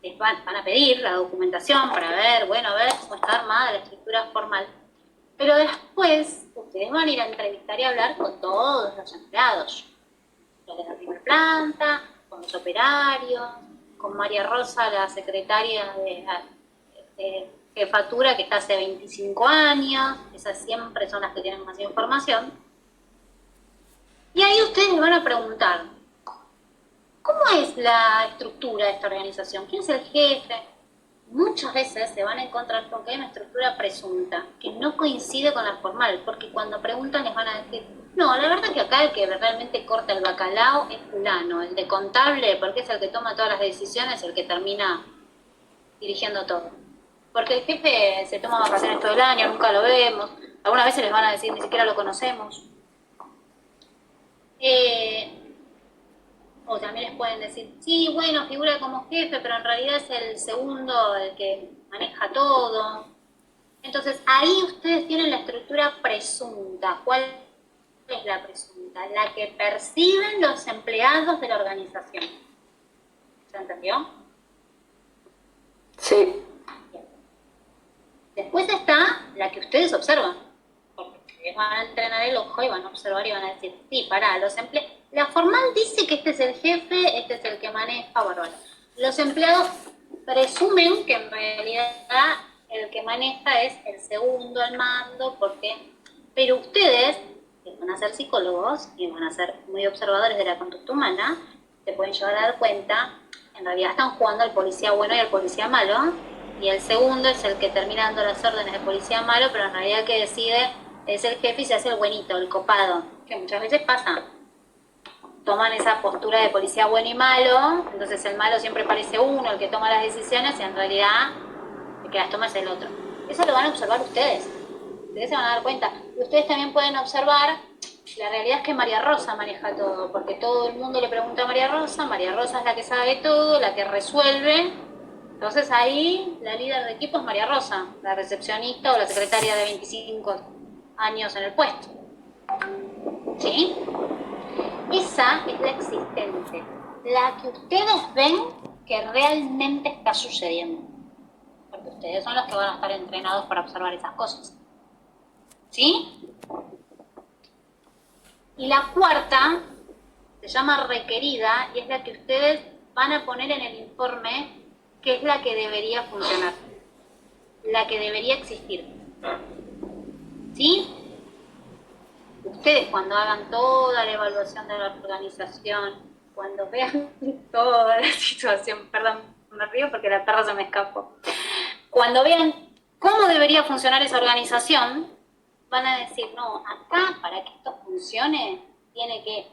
les van a pedir la documentación para ver, bueno, a ver cómo está armada la estructura formal. Pero después, ustedes van a ir a entrevistar y a hablar con todos los empleados. Los de la primera planta, con los operarios, con María Rosa, la secretaria de jefatura, que está hace 25 años. Esas siempre son las que tienen más información. Y ahí ustedes me van a preguntar, ¿cómo es la estructura de esta organización? ¿Quién es el jefe? Muchas veces se van a encontrar con que hay una estructura presunta, que no coincide con la formal, porque cuando preguntan les van a decir, no, la verdad que acá el que realmente corta el bacalao es fulano, el de contable, porque es el que toma todas las decisiones, el que termina dirigiendo todo. Porque el jefe se toma vacaciones todo el año, nunca lo vemos, algunas veces les van a decir, ni siquiera lo conocemos. O también les pueden decir, sí, bueno, figura como jefe, pero en realidad es el segundo el que maneja todo. Entonces, ahí ustedes tienen la estructura presunta. ¿Cuál es la presunta? La que perciben los empleados de la organización. ¿Se entendió? Sí. Bien. Después está la que ustedes observan. Porque ustedes van a entrenar el ojo y van a observar y van a decir, sí, pará, los empleados... La formal dice que este es el jefe, este es el que maneja, bárbaro. Los empleados presumen que en realidad el que maneja es el segundo al mando, porque... Pero ustedes, que van a ser psicólogos y van a ser muy observadores de la conducta humana, se pueden llegar a dar cuenta, en realidad están jugando al policía bueno y al policía malo, y el segundo es el que termina dando las órdenes del policía malo, pero en realidad el que decide es el jefe y se hace el buenito, el copado, que muchas veces pasa. Toman esa postura de policía bueno y malo, entonces el malo siempre parece uno, el que toma las decisiones, y en realidad el que las toma es el otro. Eso lo van a observar ustedes. Ustedes se van a dar cuenta. Y ustedes también pueden observar, la realidad es que María Rosa maneja todo, porque todo el mundo le pregunta a María Rosa es la que sabe todo, la que resuelve. Entonces ahí la líder de equipo es María Rosa, la recepcionista o la secretaria de 25 años en el puesto. ¿Sí? Esa es la existente, la que ustedes ven que realmente está sucediendo. Porque ustedes son los que van a estar entrenados para observar esas cosas. ¿Sí? Y la cuarta se llama requerida y es la que ustedes van a poner en el informe, que es la que debería funcionar, la que debería existir. ¿Sí? Ustedes cuando hagan toda la evaluación de la organización, cuando vean toda la situación, perdón, me río porque la perra se me escapó, cuando vean cómo debería funcionar esa organización, van a decir, no, acá para que esto funcione, tiene que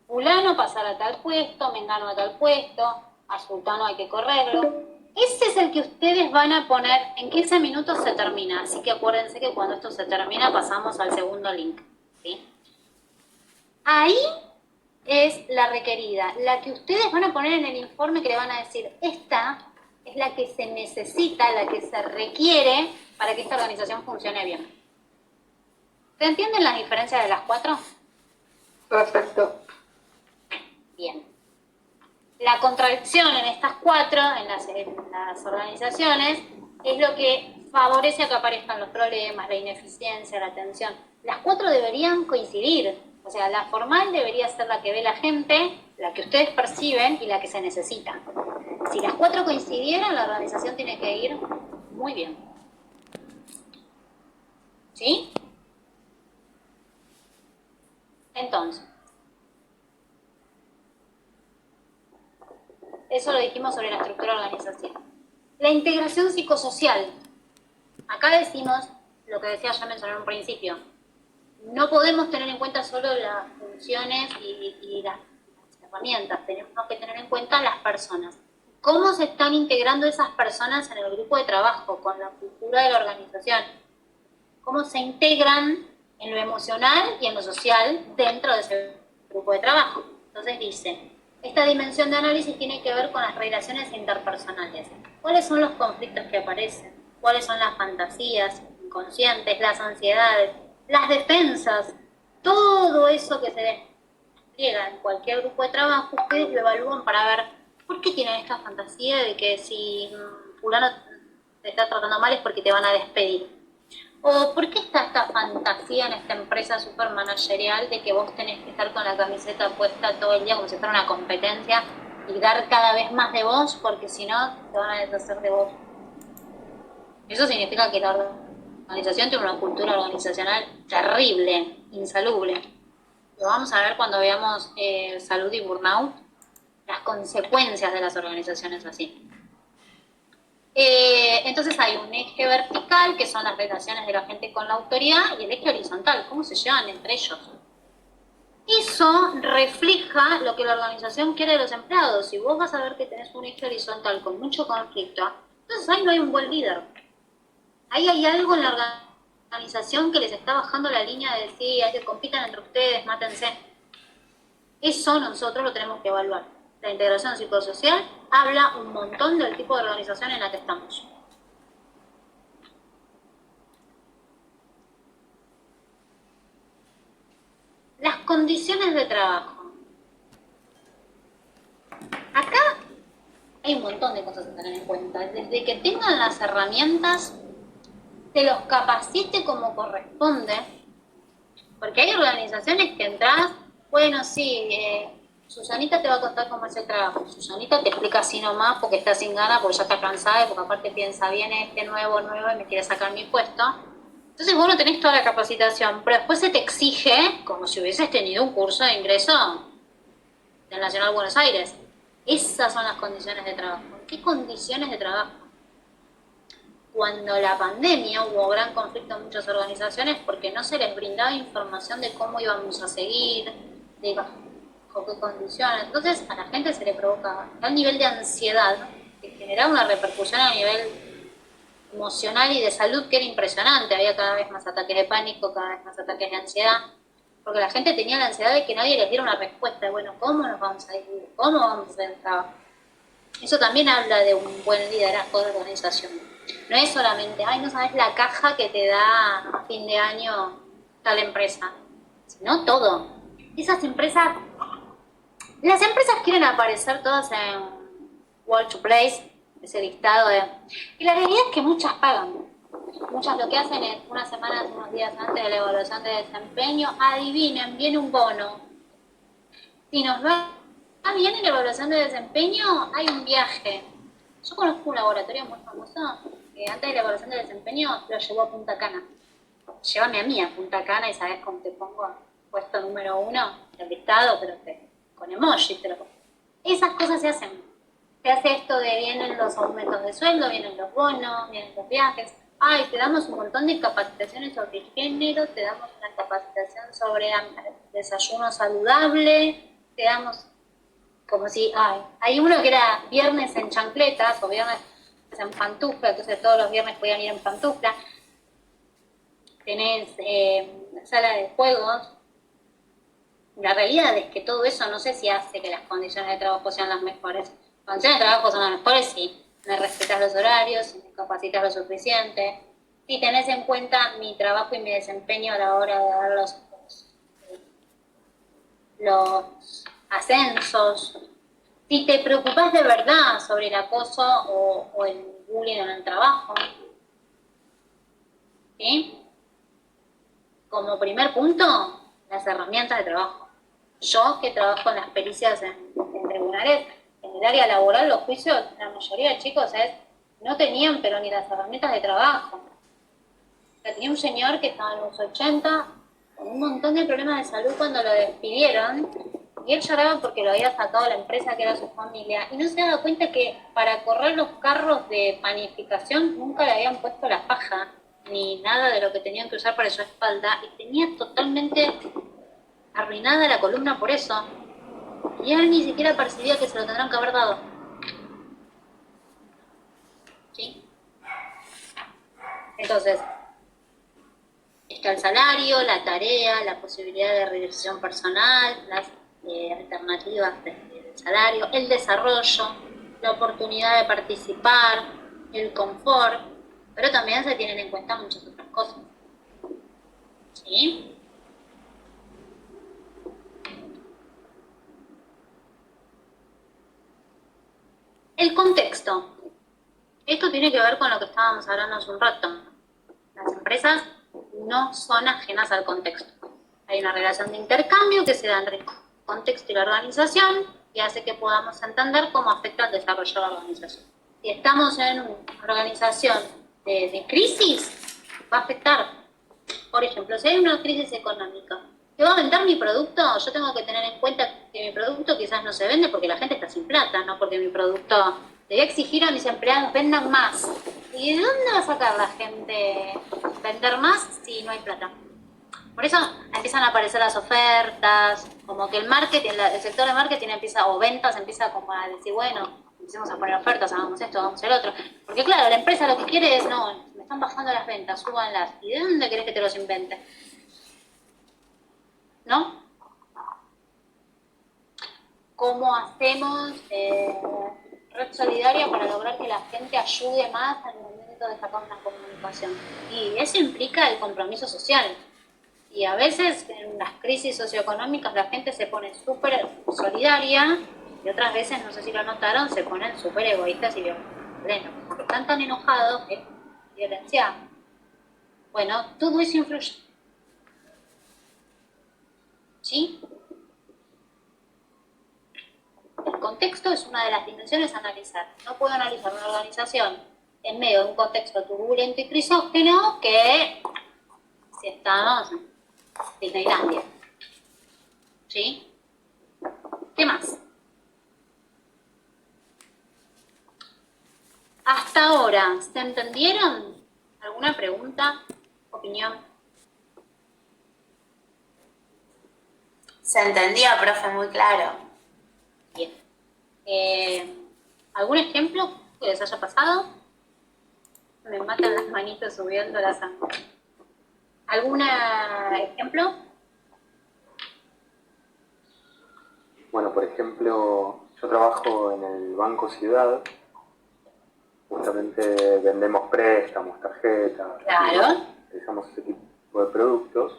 fulano pasar a tal puesto, mengano a tal puesto, a sultano hay que correrlo. Ese es el que ustedes van a poner, en 15 minutos se termina, así que acuérdense que cuando esto se termina pasamos al segundo link. ¿Sí? Ahí es la requerida, la que ustedes van a poner en el informe, que le van a decir, esta es la que se necesita, la que se requiere para que esta organización funcione bien. ¿Se entienden las diferencias de las cuatro? Perfecto. Bien. La contradicción en estas cuatro, en las organizaciones, es lo que favorece a que aparezcan los problemas, la ineficiencia, la tensión. Las cuatro deberían coincidir. O sea, la formal debería ser la que ve la gente, la que ustedes perciben y la que se necesita. Si las cuatro coincidieran, la organización tiene que ir muy bien. ¿Sí? Entonces, eso lo dijimos sobre la estructura de organización. La integración psicosocial. Acá decimos lo que decía ya mencionar en un principio. No podemos tener en cuenta solo las funciones y las herramientas, tenemos que tener en cuenta las personas. ¿Cómo se están integrando esas personas en el grupo de trabajo, con la cultura de la organización? ¿Cómo se integran en lo emocional y en lo social dentro de ese grupo de trabajo? Entonces dice, esta dimensión de análisis tiene que ver con las relaciones interpersonales. ¿Cuáles son los conflictos que aparecen? ¿Cuáles son las fantasías inconscientes, las ansiedades, las defensas? Todo eso que se despliega en cualquier grupo de trabajo, ustedes lo evalúan para ver por qué tienen esta fantasía de que si fulano te está tratando mal es porque te van a despedir. ¿O por qué está esta fantasía en esta empresa super managerial de que vos tenés que estar con la camiseta puesta todo el día como si fuera una competencia y dar cada vez más de vos porque si no te van a deshacer de vos? Eso significa que la organización tiene una cultura organizacional terrible, insalubre. Lo vamos a ver cuando veamos salud y burnout, las consecuencias de las organizaciones así. Entonces hay un eje vertical, que son las relaciones de la gente con la autoridad, y el eje horizontal, cómo se llevan entre ellos. Eso refleja lo que la organización quiere de los empleados. Si vos vas a ver que tenés un eje horizontal con mucho conflicto, entonces ahí no hay un buen líder. Ahí hay algo en la organización que les está bajando la línea de decir, hay que compitan entre ustedes, mátense. Eso nosotros lo tenemos que evaluar. La integración psicosocial habla un montón del tipo de organización en la que estamos. Las condiciones de trabajo. Acá hay un montón de cosas a tener en cuenta. Desde que tengan las herramientas, se los capacite como corresponde, porque hay organizaciones que entras, bueno, sí, Susanita te va a contar cómo es el trabajo. Susanita te explica así nomás porque está sin ganas, porque ya está cansada y porque aparte piensa, viene este nuevo y me quiere sacar mi puesto. Entonces vos no tenés toda la capacitación, pero después se te exige como si hubieses tenido un curso de ingreso del Nacional Buenos Aires. Esas son las condiciones de trabajo. ¿Qué condiciones de trabajo? Cuando la pandemia hubo gran conflicto en muchas organizaciones porque no se les brindaba información de cómo íbamos a seguir, de bajo qué condiciones. Entonces a la gente se le provocaba tal nivel de ansiedad que generaba una repercusión a nivel emocional y de salud que era impresionante. Había cada vez más ataques de pánico, cada vez más ataques de ansiedad, porque la gente tenía la ansiedad de que nadie les diera una respuesta. Bueno, ¿cómo nos vamos a ir? ¿Cómo vamos a hacer el trabajo? Eso también habla de un buen liderazgo de organización. No es solamente, ay, no sabes la caja que te da a fin de año tal empresa, sino todo. Esas empresas, las empresas quieren aparecer todas en World to Place, ese listado de... Y la realidad es que muchas pagan. Muchas lo que hacen es, unas semanas, unos días antes de la evaluación de desempeño, adivinen, viene un bono. Si nos va bien en la evaluación de desempeño, hay un viaje. Yo conozco un laboratorio muy famoso que antes de la evaluación de desempeño lo llevó a Punta Cana. Llévame a mí a Punta Cana y sabes cómo te pongo puesto número 1 del listado, pero con emoji. Esas cosas se hacen. Se hace esto de vienen los aumentos de sueldo, vienen los bonos, vienen los viajes. Ay, te damos un montón de capacitaciones sobre género, te damos una capacitación sobre desayuno saludable, te damos como si, hay uno que era viernes en chancletas o viernes en pantufla, entonces todos los viernes podían ir en pantufla. Tenés sala de juegos. La realidad es que todo eso no sé si hace que las condiciones de trabajo sean las mejores. Las condiciones de trabajo son las mejores si me respetas los horarios, si me capacitas lo suficiente, si tenés en cuenta mi trabajo y mi desempeño a la hora de dar los ascensos. Si te preocupas de verdad sobre el acoso o el bullying en el trabajo, ¿sí? Como primer punto, las herramientas de trabajo. Yo que trabajo en las pericias en tribunales, en el área laboral, los juicios, la mayoría de chicos no tenían pero ni las herramientas de trabajo. O sea, tenía un señor que estaba en los 80 con un montón de problemas de salud cuando lo despidieron y él lloraba porque lo había sacado la empresa que era su familia y no se daba cuenta que para correr los carros de panificación nunca le habían puesto la faja ni nada de lo que tenían que usar para su espalda y tenía totalmente arruinada la columna por eso y él ni siquiera percibía que se lo tendrán que haber dado. ¿Sí? Entonces, está el salario, la tarea, la posibilidad de realización personal, las alternativas del salario, el desarrollo, la oportunidad de participar, el confort, pero también se tienen en cuenta muchas otras cosas. ¿Sí? El contexto. Esto tiene que ver con lo que estábamos hablando hace un rato. Las empresas no son ajenas al contexto. Hay una relación de intercambio que se da entre el contexto y la organización y hace que podamos entender cómo afecta el desarrollo de la organización. Si estamos en una organización de crisis, va a afectar. Por ejemplo, si hay una crisis económica, ¿que va a vender mi producto? Yo tengo que tener en cuenta que mi producto quizás no se vende porque la gente está sin plata, no porque mi producto... Le voy a exigir a mis empleados vendan más. ¿Y de dónde va a sacar la gente vender más si no hay plata? Por eso empiezan a aparecer las ofertas, como que el marketing, el sector de marketing empieza, o ventas empieza como a decir, bueno, empecemos a poner ofertas, hagamos esto, hagamos el otro. Porque claro, la empresa lo que quiere es, no, me están bajando las ventas, súbanlas. ¿Y de dónde querés que te los invente? ¿No? ¿Cómo hacemos red solidaria para lograr que la gente ayude más al momento de sacar una comunicación? Y eso implica el compromiso social. Y a veces en las crisis socioeconómicas la gente se pone súper solidaria y otras veces, no sé si lo notaron, se ponen súper egoístas y violentos. Porque están tan enojados que violencia. Bueno, todo eso influye. ¿Sí? El contexto es una de las dimensiones a analizar. No puedo analizar una organización en medio de un contexto turbulento y crisógeno que si estamos en Disneylandia. ¿Sí? ¿Qué más? Hasta ahora, ¿se entendieron? ¿Alguna pregunta? ¿Opinión? Se entendía, profe, muy claro. Bien. ¿Algún ejemplo que les haya pasado? Me matan las manitos subiendo la sangre. ¿Algún ejemplo? Bueno, por ejemplo, yo trabajo en el Banco Ciudad, justamente vendemos préstamos, tarjetas, Claro. realizamos ese tipo de productos.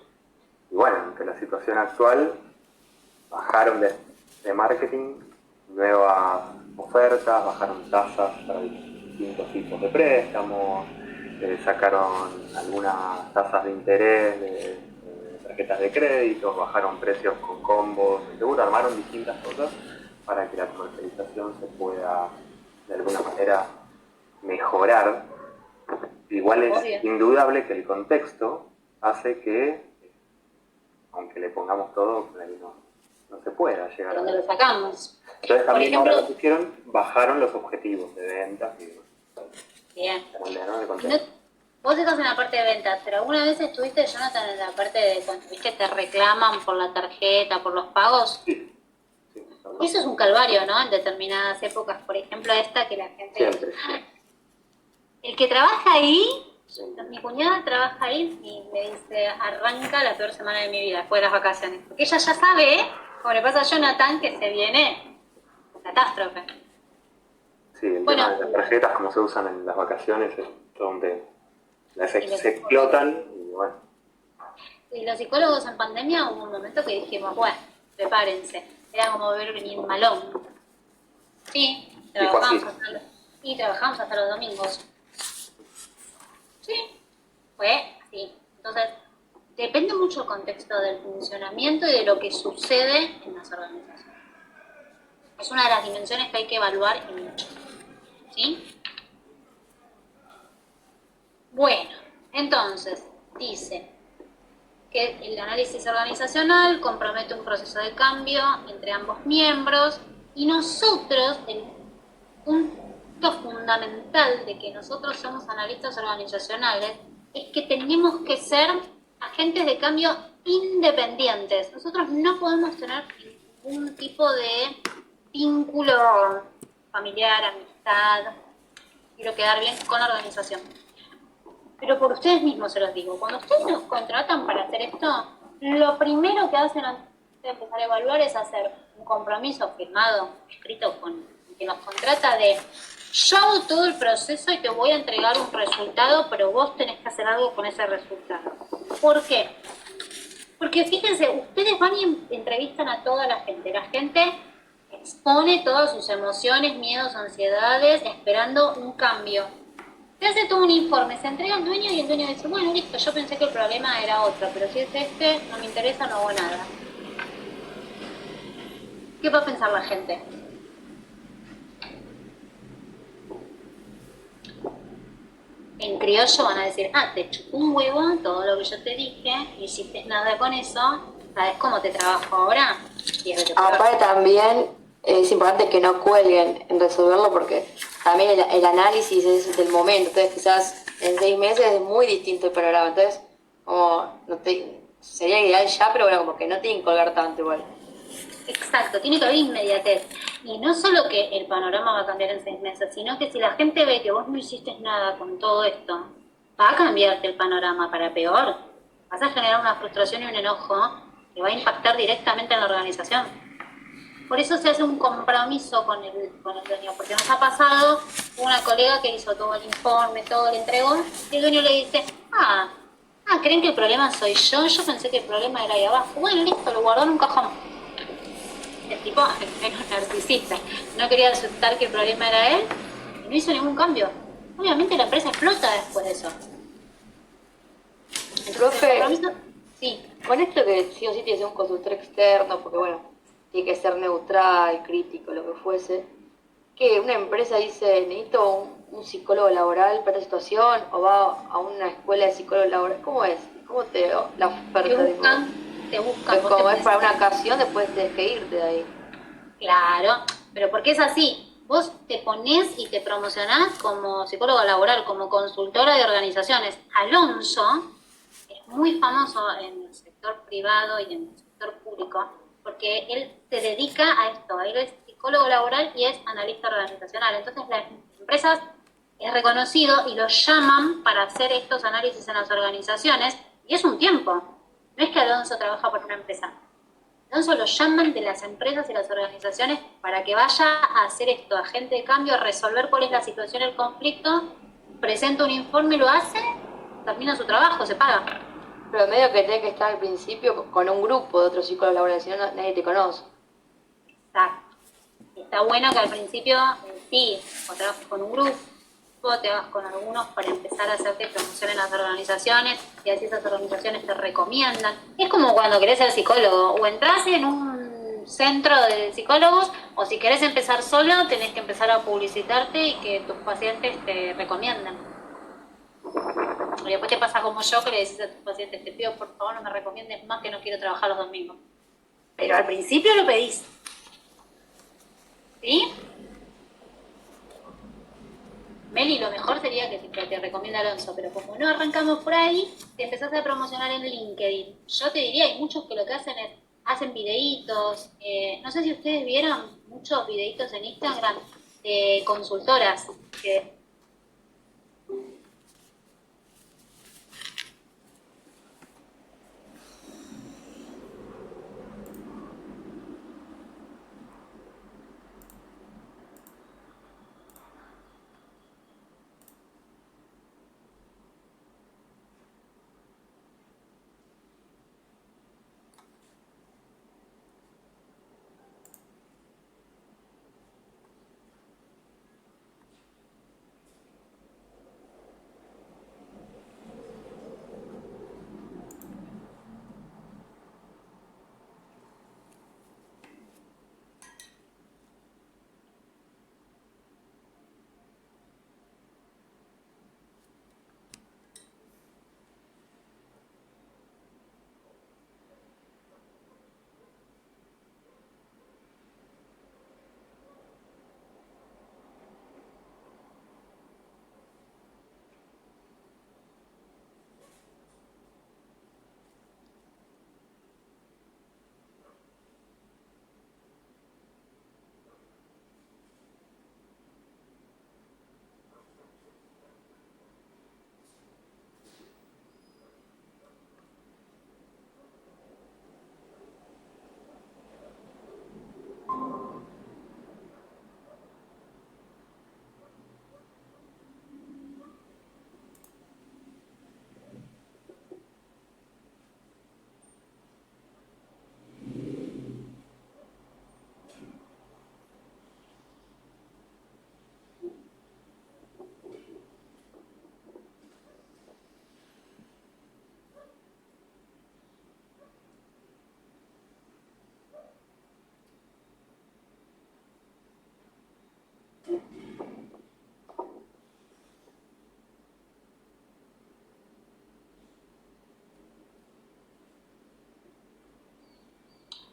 Y bueno, ante la situación actual, bajaron de marketing nuevas ofertas, bajaron tasas para distintos tipos de préstamos, sacaron algunas tasas de interés de tarjetas de crédito, bajaron precios con combos de seguro, armaron distintas cosas para que la comercialización se pueda de alguna manera mejorar. Igual es indudable que el contexto hace que, aunque le pongamos todo, por ahí no se pueda llegar a... ¿Dónde lo sacamos? Entonces Por también ejemplo, ahora lo que hicieron, bajaron los objetivos de ventas y bien. ¿no? de contexto. Vos estás en la parte de ventas, pero ¿alguna vez estuviste, Jonathan, en la parte de cuando viste te reclaman por la tarjeta, por los pagos? Sí. Eso es un calvario, ¿no? En determinadas épocas, por ejemplo esta que la gente... Siempre. El que trabaja ahí, mi cuñada trabaja ahí y me dice, arranca la peor semana de mi vida, después de las vacaciones. Porque ella ya sabe, como le pasa a Jonathan, que se viene catástrofe. Sí, el tema de las tarjetas, como se usan en las vacaciones, es todo un tema. Las se explotan y bueno. Y los psicólogos en pandemia hubo un momento que dijimos, bueno, prepárense. Era como ver venir un malón. Sí, Y fue así. trabajamos hasta los domingos. Sí, fue así. Entonces, depende mucho el contexto del funcionamiento y de lo que sucede en las organizaciones. Es una de las dimensiones que hay que evaluar y mucho. ¿Sí? Bueno, entonces, dice que el análisis organizacional compromete un proceso de cambio entre ambos miembros y nosotros, el punto fundamental de que nosotros somos analistas organizacionales es que tenemos que ser agentes de cambio independientes. Nosotros no podemos tener ningún tipo de vínculo familiar, amistad, quiero quedar bien con la organización. Pero por ustedes mismos se los digo, cuando ustedes nos contratan para hacer esto, lo primero que hacen antes de empezar a evaluar es hacer un compromiso firmado, escrito con quien nos contrata de yo hago todo el proceso y te voy a entregar un resultado, pero vos tenés que hacer algo con ese resultado. ¿Por qué? Porque fíjense, ustedes van y entrevistan a toda la gente expone todas sus emociones, miedos, ansiedades, esperando un cambio. Se hace todo un informe, se entrega al dueño y el dueño dice, bueno, listo, yo pensé que el problema era otro, pero si es este, no me interesa, no hago nada. ¿Qué va a pensar la gente? En criollo van a decir, te chupó un huevo todo lo que yo te dije, no hiciste nada con eso, ¿sabes cómo te trabajo ahora? Aparte también es importante que no cuelguen en resolverlo porque también el análisis es del momento, entonces quizás en 6 meses es muy distinto el panorama, entonces como sería ideal ya, pero bueno, como que no tienen que colgar tanto igual. Exacto, tiene que haber inmediatez. Y no solo que el panorama va a cambiar en 6 meses, sino que si la gente ve que vos no hiciste nada con todo esto, va a cambiarte el panorama para peor. Vas a generar una frustración y un enojo que va a impactar directamente en la organización. Por eso se hace un compromiso con el dueño, porque nos ha pasado una colega que hizo todo el informe, todo le entregó, y el dueño le dice, ¿creen que el problema soy yo? Yo pensé que el problema era ahí abajo. Bueno, listo, lo guardó en un cajón. El tipo era un narcisista, no quería aceptar que el problema era él y no hizo ningún cambio. Obviamente la empresa explota después de eso. Entonces, Profe, sí. con esto que sí o sí tiene que ser un consultor externo, porque bueno, tiene que ser neutral, crítico, lo que fuese, que una empresa dice, necesito un psicólogo laboral para esta situación, o va a una escuela de psicólogo laboral, ¿cómo es? ¿Cómo la oferta? Te buscan. Como es para una ocasión, después tienes que irte de ahí. Claro, pero porque es así. Vos te ponés y te promocionás como psicóloga laboral, como consultora de organizaciones. Alonso es muy famoso en el sector privado y en el sector público porque él se dedica a esto. Él es psicólogo laboral y es analista organizacional. Entonces las empresas es reconocido y lo llaman para hacer estos análisis en las organizaciones y es un tiempo. No es que Alonso trabaja por una empresa. Alonso lo llaman de las empresas y las organizaciones para que vaya a hacer esto, agente de cambio, a resolver cuál es la situación, el conflicto, presenta un informe, lo hace, termina su trabajo, se paga. Pero medio que tenés que estar al principio con un grupo de otros psicólogos laborales, si no nadie te conoce. Exacto. Está bueno que al principio, sí, o trabajes con un grupo, te vas con algunos para empezar a hacerte promoción en las organizaciones y así esas organizaciones te recomiendan. Es como cuando querés ser psicólogo, o entras en un centro de psicólogos, o si querés empezar solo, tenés que empezar a publicitarte y que tus pacientes te recomienden. Y después te pasa como yo, que le decís a tus pacientes, te pido por favor no me recomiendes más, que no quiero trabajar los domingos. Pero al principio lo pedís. ¿Sí? Meli, lo mejor sería que te recomienda Alonso, pero como no arrancamos por ahí, te empezás a promocionar en LinkedIn. Yo te diría, hay muchos que lo que hacen es, hacen videitos, no sé si ustedes vieron muchos videitos en Instagram de consultoras que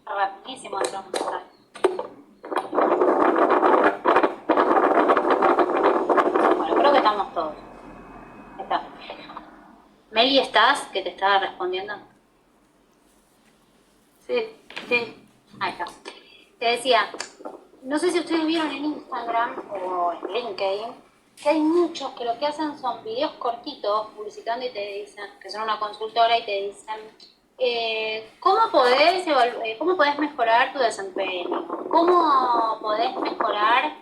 rapidísimo de preguntar. Bueno, creo que estamos todos. Está. Meli, ¿estás? Que te estaba respondiendo. Sí, sí. Ahí está. Te decía, no sé si ustedes vieron en Instagram o en LinkedIn, que hay muchos que lo que hacen son videos cortitos publicitando y te dicen, que son una consultora y te dicen, ¿cómo podés mejorar tu desempeño? ¿Cómo podés mejorar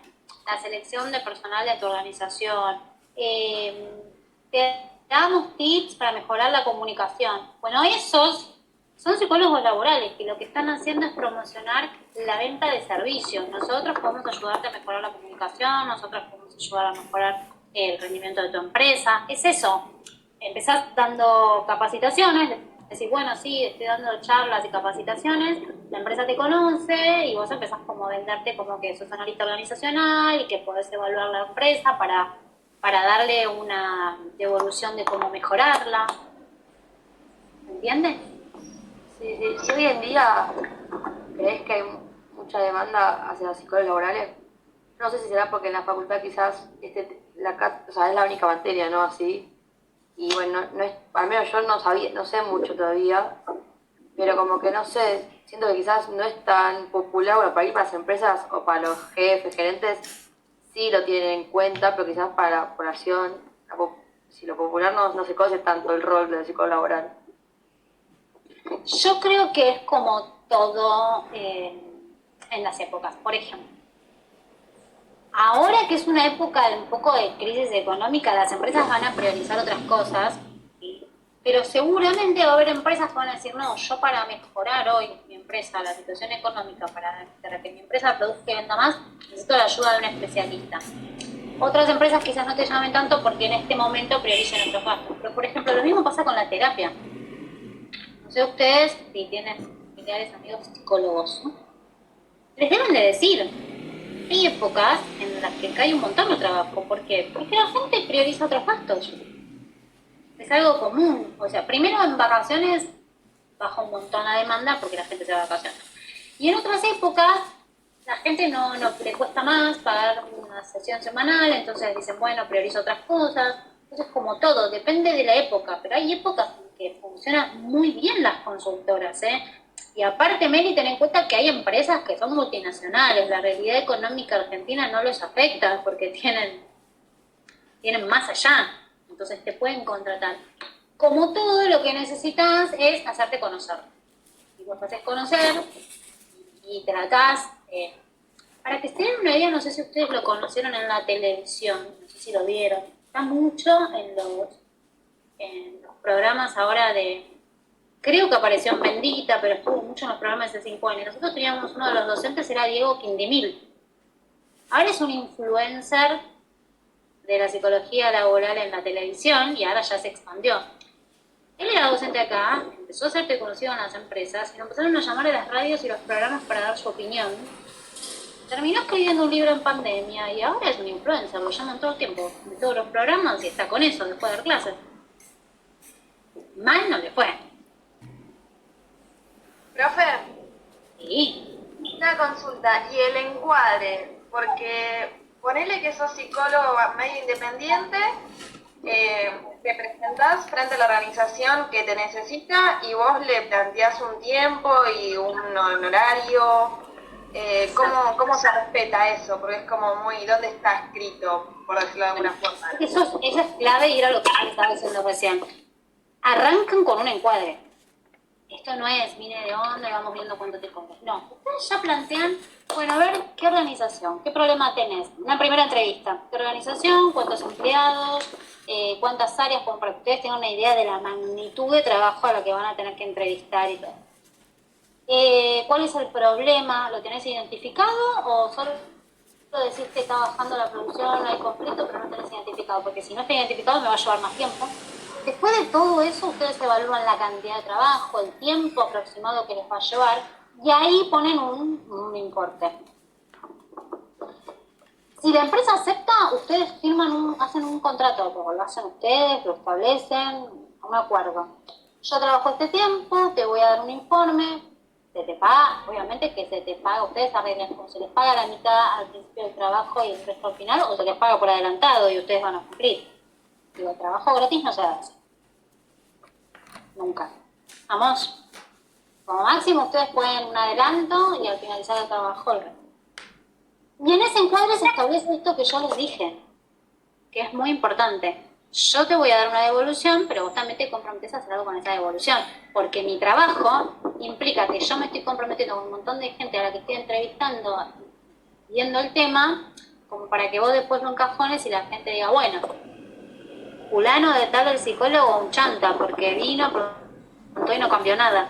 la selección de personal de tu organización? Te damos tips para mejorar la comunicación. Bueno, esos son psicólogos laborales que lo que están haciendo es promocionar la venta de servicios. Nosotros podemos ayudarte a mejorar la comunicación, nosotros podemos ayudar a mejorar el rendimiento de tu empresa. Es eso. Empezás dando capacitaciones, decís, bueno, sí, estoy dando charlas y capacitaciones, la empresa te conoce y vos empezás como a venderte como que sos analista organizacional y que podés evaluar la empresa para darle una devolución de cómo mejorarla. ¿Entiendes? Sí, sí. ¿Y hoy en día crees que hay mucha demanda hacia psicólogos laborales? No sé si será porque en la facultad quizás o sea, es la única materia, ¿no? Así. Y bueno, no es, al menos yo no sé mucho todavía, pero como que no sé, siento que quizás no es tan popular, bueno, para ir para las empresas o para los jefes, gerentes, sí lo tienen en cuenta, pero quizás para la población, si lo popular no se conoce tanto el rol del psicólogo laboral. Yo creo que es como todo en las épocas. Por ejemplo, ahora que es una época de un poco de crisis económica, las empresas van a priorizar otras cosas, ¿sí? Pero seguramente va a haber empresas que van a decir, no, yo para mejorar hoy mi empresa, la situación económica, para que mi empresa produzca y venda más, necesito la ayuda de un especialista. Otras empresas quizás no te llamen tanto porque en este momento prioricen otros gastos. Pero, por ejemplo, lo mismo pasa con la terapia. No sé ustedes si tienen familiares, amigos psicólogos, ¿no? Les deben de decir, hay épocas en las que cae un montón de trabajo. ¿Por qué? Porque la gente prioriza otros gastos. Es algo común. O sea, primero en vacaciones baja un montón la demanda porque la gente se va de vacaciones. Y en otras épocas la gente no le cuesta más pagar una sesión semanal, entonces dicen, bueno, priorizo otras cosas. Entonces, como todo, depende de la época, pero hay épocas en que funcionan muy bien las consultoras, ¿eh? Y aparte, Meli, ten en cuenta que hay empresas que son multinacionales, la realidad económica argentina no los afecta porque tienen más allá, entonces te pueden contratar. Como todo, lo que necesitas es hacerte conocer. Y vos te haces conocer y tratás, para que se den una idea, no sé si ustedes lo conocieron en la televisión, no sé si lo vieron, está mucho en los programas ahora creo que apareció en Bendita, pero estuvo mucho en los programas de 5 años. Nosotros teníamos uno de los docentes, era Diego Quindimil. Ahora es un influencer de la psicología laboral en la televisión y ahora ya se expandió. Él era docente acá, empezó a ser conocido en las empresas y lo empezaron a llamar a las radios y los programas para dar su opinión. Terminó escribiendo un libro en pandemia y ahora es un influencer, lo llaman todo el tiempo, de todos los programas y está con eso después de dar clases. Mal no le fue. Profe, Sí. una consulta, y el encuadre, porque ponele que sos psicólogo medio independiente, te presentás frente a la organización que te necesita y vos le planteás un tiempo y un honorario. ¿Cómo se respeta eso? Porque es como muy, ¿dónde está escrito, por decirlo de alguna forma? Eso es clave y era lo que yo estaba diciendo recién. Arrancan con un encuadre. Esto no es, vine de onda y vamos viendo cuánto te cobras. No, ustedes ya plantean, bueno, a ver, ¿qué organización? ¿Qué problema tenés? Una primera entrevista. ¿Qué organización? ¿Cuántos empleados? ¿Cuántas áreas? Para que ustedes tengan una idea de la magnitud de trabajo a la que van a tener que entrevistar y todo. ¿Cuál es el problema? ¿Lo tenés identificado o solo decís que está bajando la producción, hay conflicto, pero no tenés identificado? Porque si no está identificado me va a llevar más tiempo. Después de todo eso, ustedes evalúan la cantidad de trabajo, el tiempo aproximado que les va a llevar, y ahí ponen un importe. Si la empresa acepta, ustedes hacen un contrato, lo hacen ustedes, lo establecen, un acuerdo. Yo trabajo este tiempo, te voy a dar un informe, Se te paga, obviamente que se te paga, ustedes arreglan como se les paga la mitad al principio del trabajo y el resto al final, o se les paga por adelantado y ustedes van a cumplir. Digo, el trabajo gratis no se hace. Nunca. Vamos. Como máximo ustedes pueden un adelanto y al finalizar el trabajo el resto. Y en ese encuadre se establece esto que yo les dije, que es muy importante. Yo te voy a dar una devolución, pero vos también te comprometes a hacer algo con esa devolución, porque mi trabajo implica que yo me estoy comprometiendo con un montón de gente a la que estoy entrevistando, viendo el tema, como para que vos después lo encajones y la gente diga, bueno, fulano de tal del psicólogo un chanta, porque vino, preguntó y no cambió nada.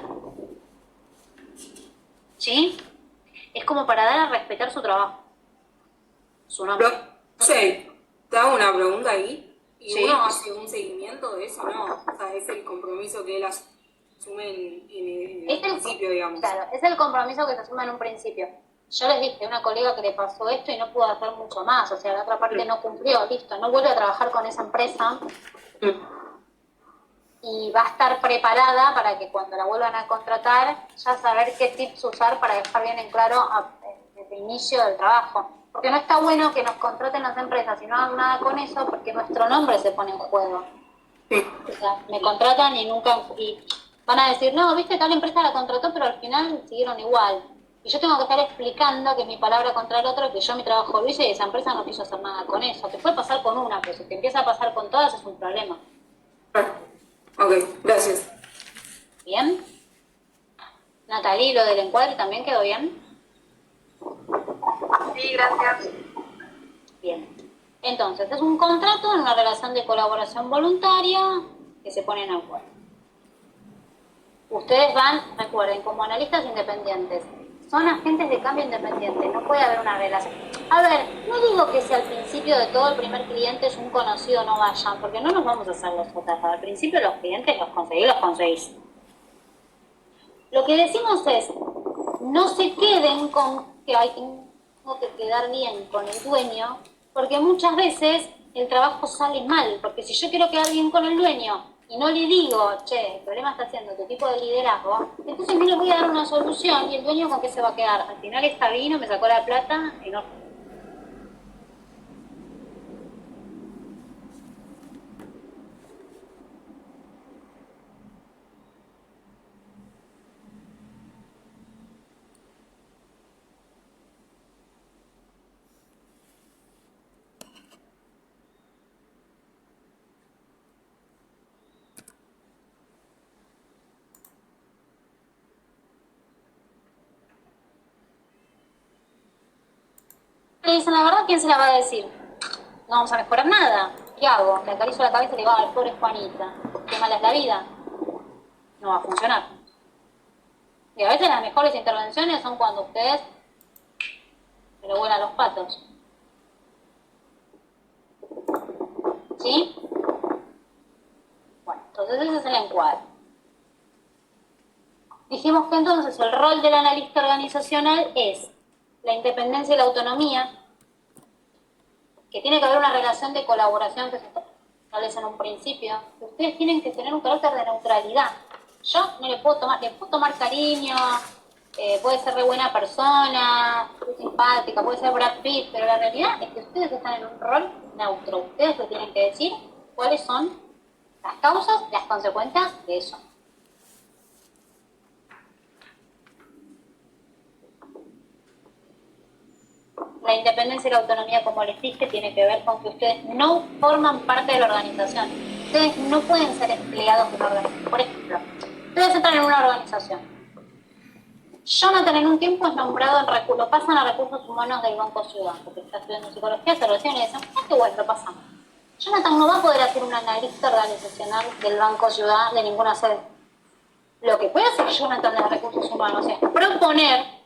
¿Sí? Es como para dar a respetar su trabajo, su nombre. Profe, te hago una pregunta ahí. ¿Y Sí. uno hace un seguimiento de eso, no? O sea, es el compromiso que él asume en el principio, digamos. Claro, es el compromiso que se asume en un principio. Yo les dije a una colega que le pasó esto y no pudo hacer mucho más, o sea, la otra parte no cumplió, listo, no vuelve a trabajar con esa empresa y va a estar preparada para que cuando la vuelvan a contratar ya saber qué tips usar para dejar bien en claro desde el inicio del trabajo. Porque no está bueno que nos contraten las empresas y no hagan nada con eso porque nuestro nombre se pone en juego. O sea, me contratan y nunca... Y van a decir, no, viste, tal empresa la contrató, pero al final siguieron igual. Y yo tengo que estar explicando que es mi palabra contra el otro, que yo mi trabajo lo hice y esa empresa no quiso hacer nada con eso. Te puede pasar con una, pero si te empieza a pasar con todas es un problema. Ok, gracias. ¿Bien? Natalie, ¿lo del encuadre también quedó bien? Sí, gracias. Bien. Entonces, es un contrato en una relación de colaboración voluntaria que se pone en acuerdo. Ustedes van, recuerden, como analistas independientes. Son agentes de cambio independientes, no puede haber una relación. A ver, no digo que si al principio de todo el primer cliente es un conocido, no vayan, porque no nos vamos a hacer los otros. Al principio los clientes los conseguís. Lo que decimos es, no se queden con que tengo que quedar bien con el dueño, porque muchas veces el trabajo sale mal, porque si yo quiero quedar bien con el dueño y no le digo, che, el problema está siendo tu tipo de liderazgo, entonces no le voy a dar una solución y el dueño con qué se va a quedar. Al final está vino, me sacó la plata y no... Le dicen la verdad, ¿quién se la va a decir? No vamos a mejorar nada. ¿Qué hago? Le acaricio la cabeza y le digo, ay, pobre Juanita, qué mala es la vida. No va a funcionar. Y a veces las mejores intervenciones son cuando ustedes se le vuelan los patos. ¿Sí? Bueno, entonces ese es el encuadre. Dijimos que entonces el rol del analista organizacional es la independencia y la autonomía, que tiene que haber una relación de colaboración que se establece en un principio, que ustedes tienen que tener un carácter de neutralidad. Yo no le puedo tomar cariño, puede ser re buena persona, muy simpática, puede ser Brad Pitt, pero la realidad es que ustedes están en un rol neutro. Ustedes le tienen que decir cuáles son las causas, las consecuencias de eso. La independencia y la autonomía, como les dije, tiene que ver con que ustedes no forman parte de la organización. Ustedes no pueden ser empleados de una organización. Por ejemplo, ustedes entran en una organización. Jonathan en un tiempo es nombrado lo pasan a recursos humanos del Banco Ciudad, porque está estudiando psicología, se reciben y dicen, qué bueno, lo pasamos. Jonathan no va a poder hacer un analista organizacional del Banco Ciudad de ninguna sede. Lo que puede hacer Jonathan de recursos humanos es proponer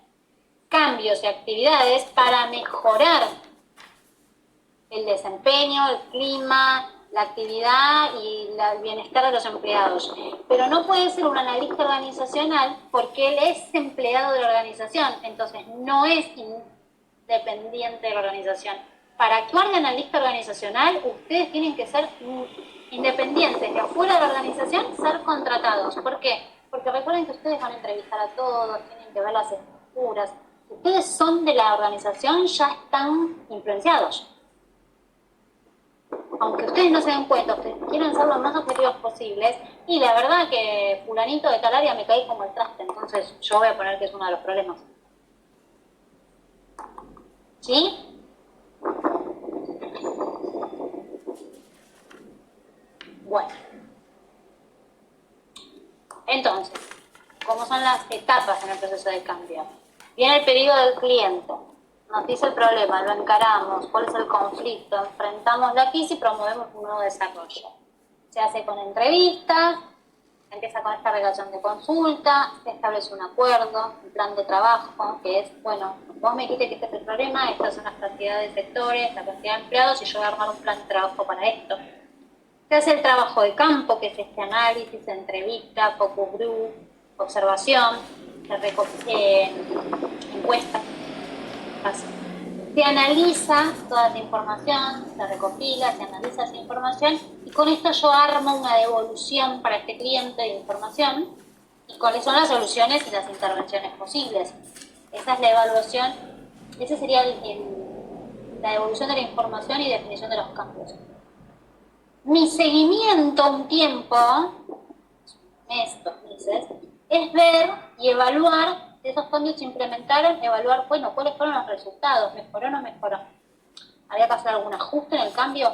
cambios y actividades para mejorar el desempeño, el clima, la actividad y el bienestar de los empleados. Pero no puede ser un analista organizacional porque él es empleado de la organización, entonces no es independiente de la organización. Para actuar de analista organizacional, ustedes tienen que ser independientes de afuera de la organización, ser contratados. ¿Por qué? Porque recuerden que ustedes van a entrevistar a todos, tienen que ver las estructuras. Si ustedes son de la organización, ya están influenciados. Aunque ustedes no se den cuenta, ustedes quieren ser lo más objetivos posibles, y la verdad que fulanito de tal área me cae como el traste, entonces yo voy a poner que es uno de los problemas. ¿Sí? Bueno. Entonces, ¿cómo son las etapas en el proceso de cambio? Viene el pedido del cliente. Nos dice el problema, lo encaramos, cuál es el conflicto, enfrentamos la crisis y promovemos un nuevo desarrollo. Se hace con entrevistas, empieza con esta relación de consulta, se establece un acuerdo, un plan de trabajo, que es, bueno, vos me dijiste que este es el problema, estas son las cantidades de sectores, la cantidad de empleados, y yo voy a armar un plan de trabajo para esto. Se hace el trabajo de campo, que es este análisis, entrevista, focus group, observación, encuestas. Se analiza toda esa información, se recopila, se analiza esa información, y con esto yo armo una devolución para este cliente de información, y cuáles son las soluciones y las intervenciones posibles. Esa es la evaluación, ese sería la devolución de la información y definición de los cambios. Mi seguimiento un tiempo, un mes, 2 meses, es ver y evaluar si esos cambios se implementaron, evaluar, bueno, cuáles fueron los resultados, mejoró o no mejoró. ¿Había que hacer algún ajuste en el cambio?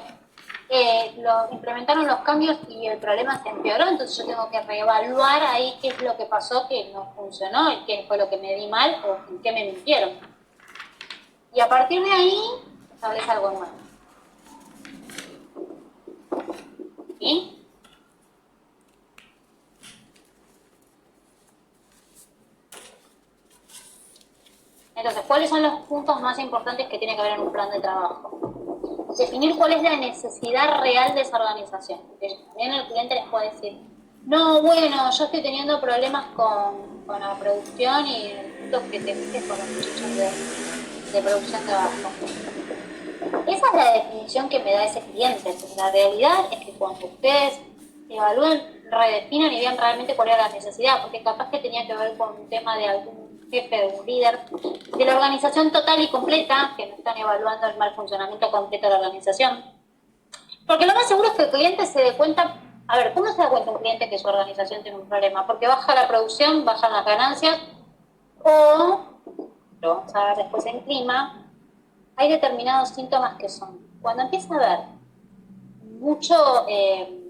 Implementaron los cambios y el problema se empeoró, entonces yo tengo que reevaluar ahí qué es lo que pasó que no funcionó y qué fue lo que me di mal o en qué me mintieron. Y a partir de ahí, establece algo nuevo. ¿Sí? Entonces, ¿cuáles son los puntos más importantes que tiene que haber en un plan de trabajo? Definir cuál es la necesidad real de esa organización. Porque también el cliente les puede decir, no, bueno, yo estoy teniendo problemas con la producción y necesito que te fijes con los muchachos de producción de abajo. Esa es la definición que me da ese cliente. Porque la realidad es que cuando ustedes evalúen, redefinan y vean realmente cuál era la necesidad, porque capaz que tenía que ver con un tema de algún jefe, de un líder, de la organización total y completa, que no están evaluando el mal funcionamiento completo de la organización. Porque lo más seguro es que el cliente se dé cuenta, a ver, ¿cómo se da cuenta un cliente que su organización tiene un problema? Porque baja la producción, bajan las ganancias, o, lo vamos a ver después en clima, hay determinados síntomas que son, cuando empieza a haber mucho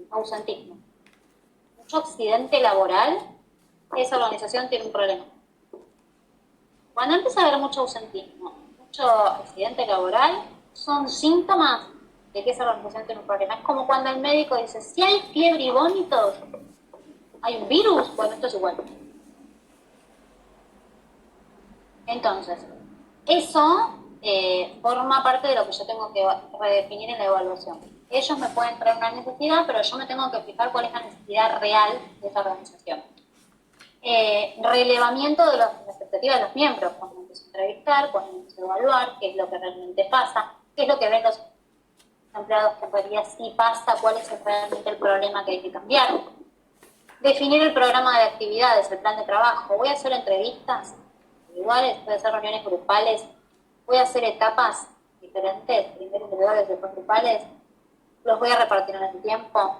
ausentismo, mucho accidente laboral, esa organización tiene un problema. Cuando empieza a haber mucho ausentismo, mucho accidente laboral, son síntomas de que esa organización tiene un problema. Es como cuando el médico dice, si hay fiebre y vómitos, hay un virus, bueno, esto es igual. Entonces, eso forma parte de lo que yo tengo que redefinir en la evaluación. Ellos me pueden traer una necesidad, pero yo me tengo que fijar cuál es la necesidad real de esa organización. Relevamiento de las expectativas de los miembros, cuando empiezo a entrevistar, cuando empiezo a evaluar qué es lo que realmente pasa, qué es lo que ven los empleados que en realidad sí pasa, cuál es realmente el problema que hay que cambiar. Definir el programa de actividades, el plan de trabajo. Voy a hacer entrevistas individuales, voy a hacer reuniones grupales, voy a hacer etapas diferentes, primero individuales, después grupales, los voy a repartir en el tiempo.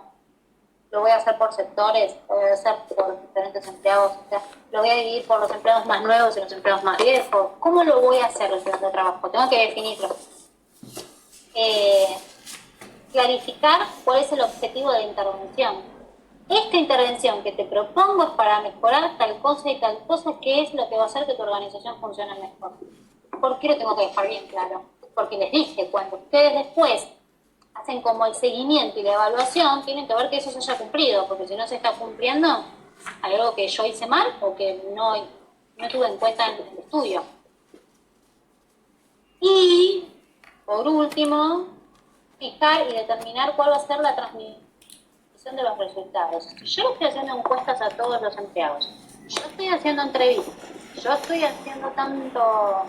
Lo voy a hacer por sectores, lo voy a hacer por diferentes empleados, o sea, lo voy a dividir por los empleados más nuevos y los empleados más viejos. ¿Cómo lo voy a hacer el plan de trabajo? Tengo que definirlo. Clarificar cuál es el objetivo de la intervención. Esta intervención que te propongo es para mejorar tal cosa y tal cosa, ¿qué es lo que va a hacer que tu organización funcione mejor? ¿Por qué lo tengo que dejar bien claro? Porque les dije, cuando ustedes después hacen como el seguimiento y la evaluación, tienen que ver que eso se haya cumplido, porque si no se está cumpliendo, hay algo que yo hice mal o que no tuve en cuenta en el estudio. Y, por último, fijar y determinar cuál va a ser la transmisión de los resultados. Si yo estoy haciendo encuestas a todos los empleados, yo estoy haciendo entrevistas, yo estoy haciendo tanto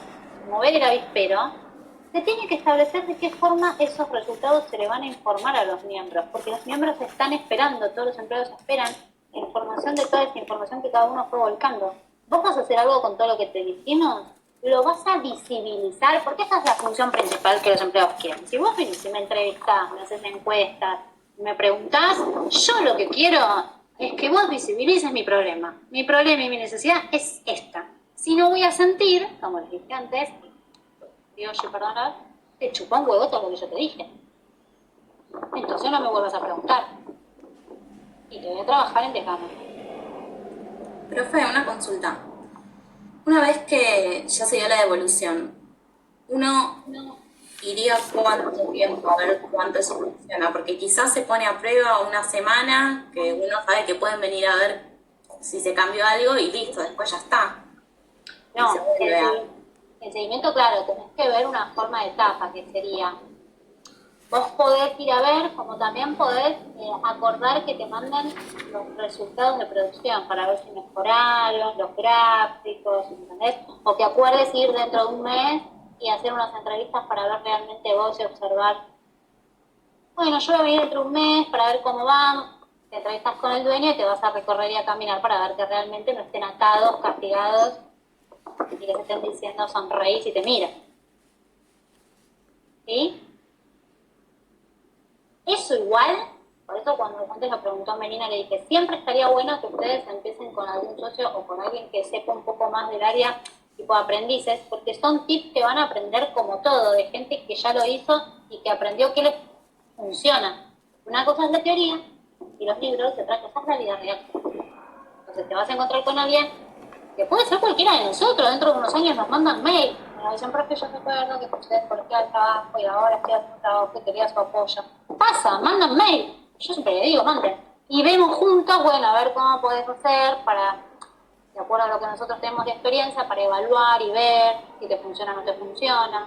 mover el avispero, se tiene que establecer de qué forma esos resultados se le van a informar a los miembros, porque los miembros están esperando, todos los empleados esperan información de toda esta información que cada uno fue volcando. Vos vas a hacer algo con todo lo que te dijimos, lo vas a visibilizar, porque esa es la función principal que los empleados quieren. Si vos venís y me entrevistás, me haces encuestas, me preguntás, yo lo que quiero es que vos visibilices mi problema. Mi problema y mi necesidad es esta. Si no voy a sentir, como les dije antes, digo yo, perdona, te chupa un huevo todo lo que yo te dije. Entonces no me vuelvas a preguntar. Y te voy a trabajar en desgano. Profe, una consulta. Una vez que ya se dio la devolución, uno iría cuánto tiempo a ver cuánto eso funciona, porque quizás se pone a prueba una semana, que uno sabe que pueden venir a ver si se cambió algo y listo, después ya está. No, el seguimiento, claro, tenés que ver una forma de etapa, que sería, vos podés ir a ver, como también podés acordar que te manden los resultados de producción para ver si mejoraron, los gráficos, ¿entendés? O que acuerdes ir dentro de un mes y hacer unas entrevistas para ver realmente vos y observar. Bueno, yo voy a venir dentro de un mes para ver cómo van, te entrevistas con el dueño y te vas a recorrer y a caminar para ver que realmente no estén atados, castigados y que se estén diciendo sonreís y te miran. ¿Sí? Eso igual, por eso cuando antes lo preguntó a Melina le dije, siempre estaría bueno que ustedes empiecen con algún socio o con alguien que sepa un poco más del área, tipo aprendices, porque son tips que van a aprender como todo, de gente que ya lo hizo y que aprendió que les funciona. Una cosa es la teoría y los libros, y otra cosa es la vida real. Entonces te vas a encontrar con alguien que puede ser cualquiera de nosotros, dentro de unos años nos mandan mail, me dicen, profe, yo recuerdo que ustedes por qué al trabajo y ahora estoy haciendo un trabajo que quería su apoyo. Pasa, mandan mail, yo siempre le digo, manden. Y vemos juntos, bueno, a ver cómo podés hacer para, de acuerdo a lo que nosotros tenemos de experiencia, para evaluar y ver si te funciona o no te funciona.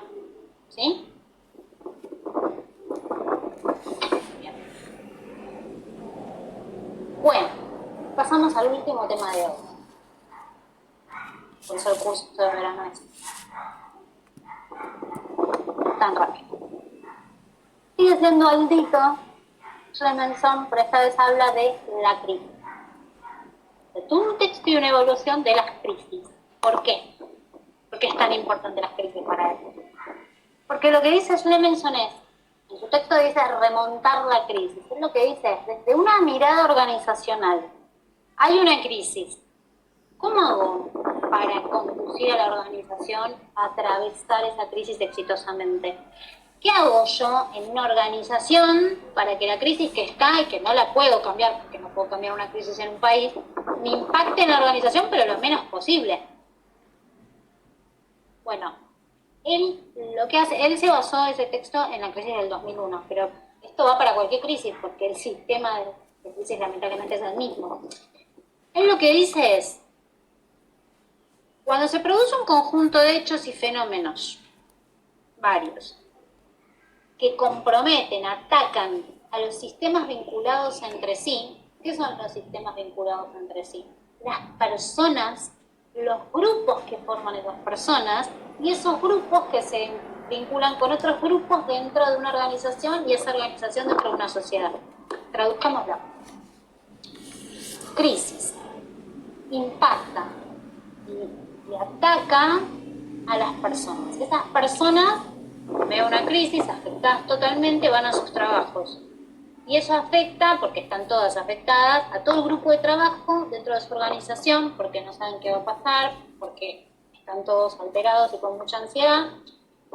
¿Sí? Bien. Bueno, pasamos al último tema de hoy. Por eso el curso de verano es tan rápido. Sigue siendo Aldito Clemenson, pero esta vez habla de la crisis. De un texto y una evaluación de las crisis. ¿Por qué? ¿Por qué es tan importante las crisis para él? Porque lo que dice Clemenson es, en su texto dice remontar la crisis. Es lo que dice es, desde una mirada organizacional, hay una crisis. ¿Cómo hago para conducir a la organización a atravesar esa crisis exitosamente? ¿Qué hago yo en una organización para que la crisis que está y que no la puedo cambiar, porque no puedo cambiar una crisis en un país, me impacte en la organización pero lo menos posible? Bueno, él lo que hace, él se basó ese texto en la crisis del 2001, pero esto va para cualquier crisis porque el sistema de crisis lamentablemente es el mismo. Él lo que dice es, cuando se produce un conjunto de hechos y fenómenos, varios, que comprometen, atacan a los sistemas vinculados entre sí, ¿qué son los sistemas vinculados entre sí? Las personas, los grupos que forman esas personas y esos grupos que se vinculan con otros grupos dentro de una organización y esa organización dentro de una sociedad. Traduzcámoslo. Crisis. Impacta y ataca a las personas. Esas personas ven una crisis, afectadas totalmente, van a sus trabajos. Y eso afecta, porque están todas afectadas, a todo el grupo de trabajo dentro de su organización, porque no saben qué va a pasar, porque están todos alterados y con mucha ansiedad.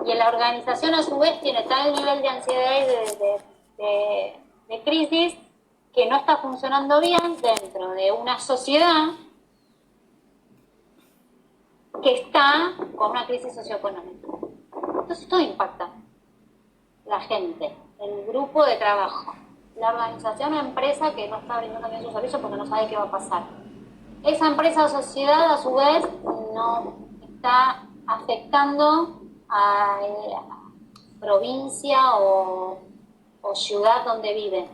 Y en la organización, a su vez, tiene tal nivel de ansiedad y de crisis que no está funcionando bien dentro de una sociedad que está con una crisis socioeconómica. Entonces todo impacta. La gente, el grupo de trabajo, la organización o empresa que no está brindando bien sus servicios porque no sabe qué va a pasar. Esa empresa o sociedad, a su vez, no está afectando a provincia o ciudad donde vive.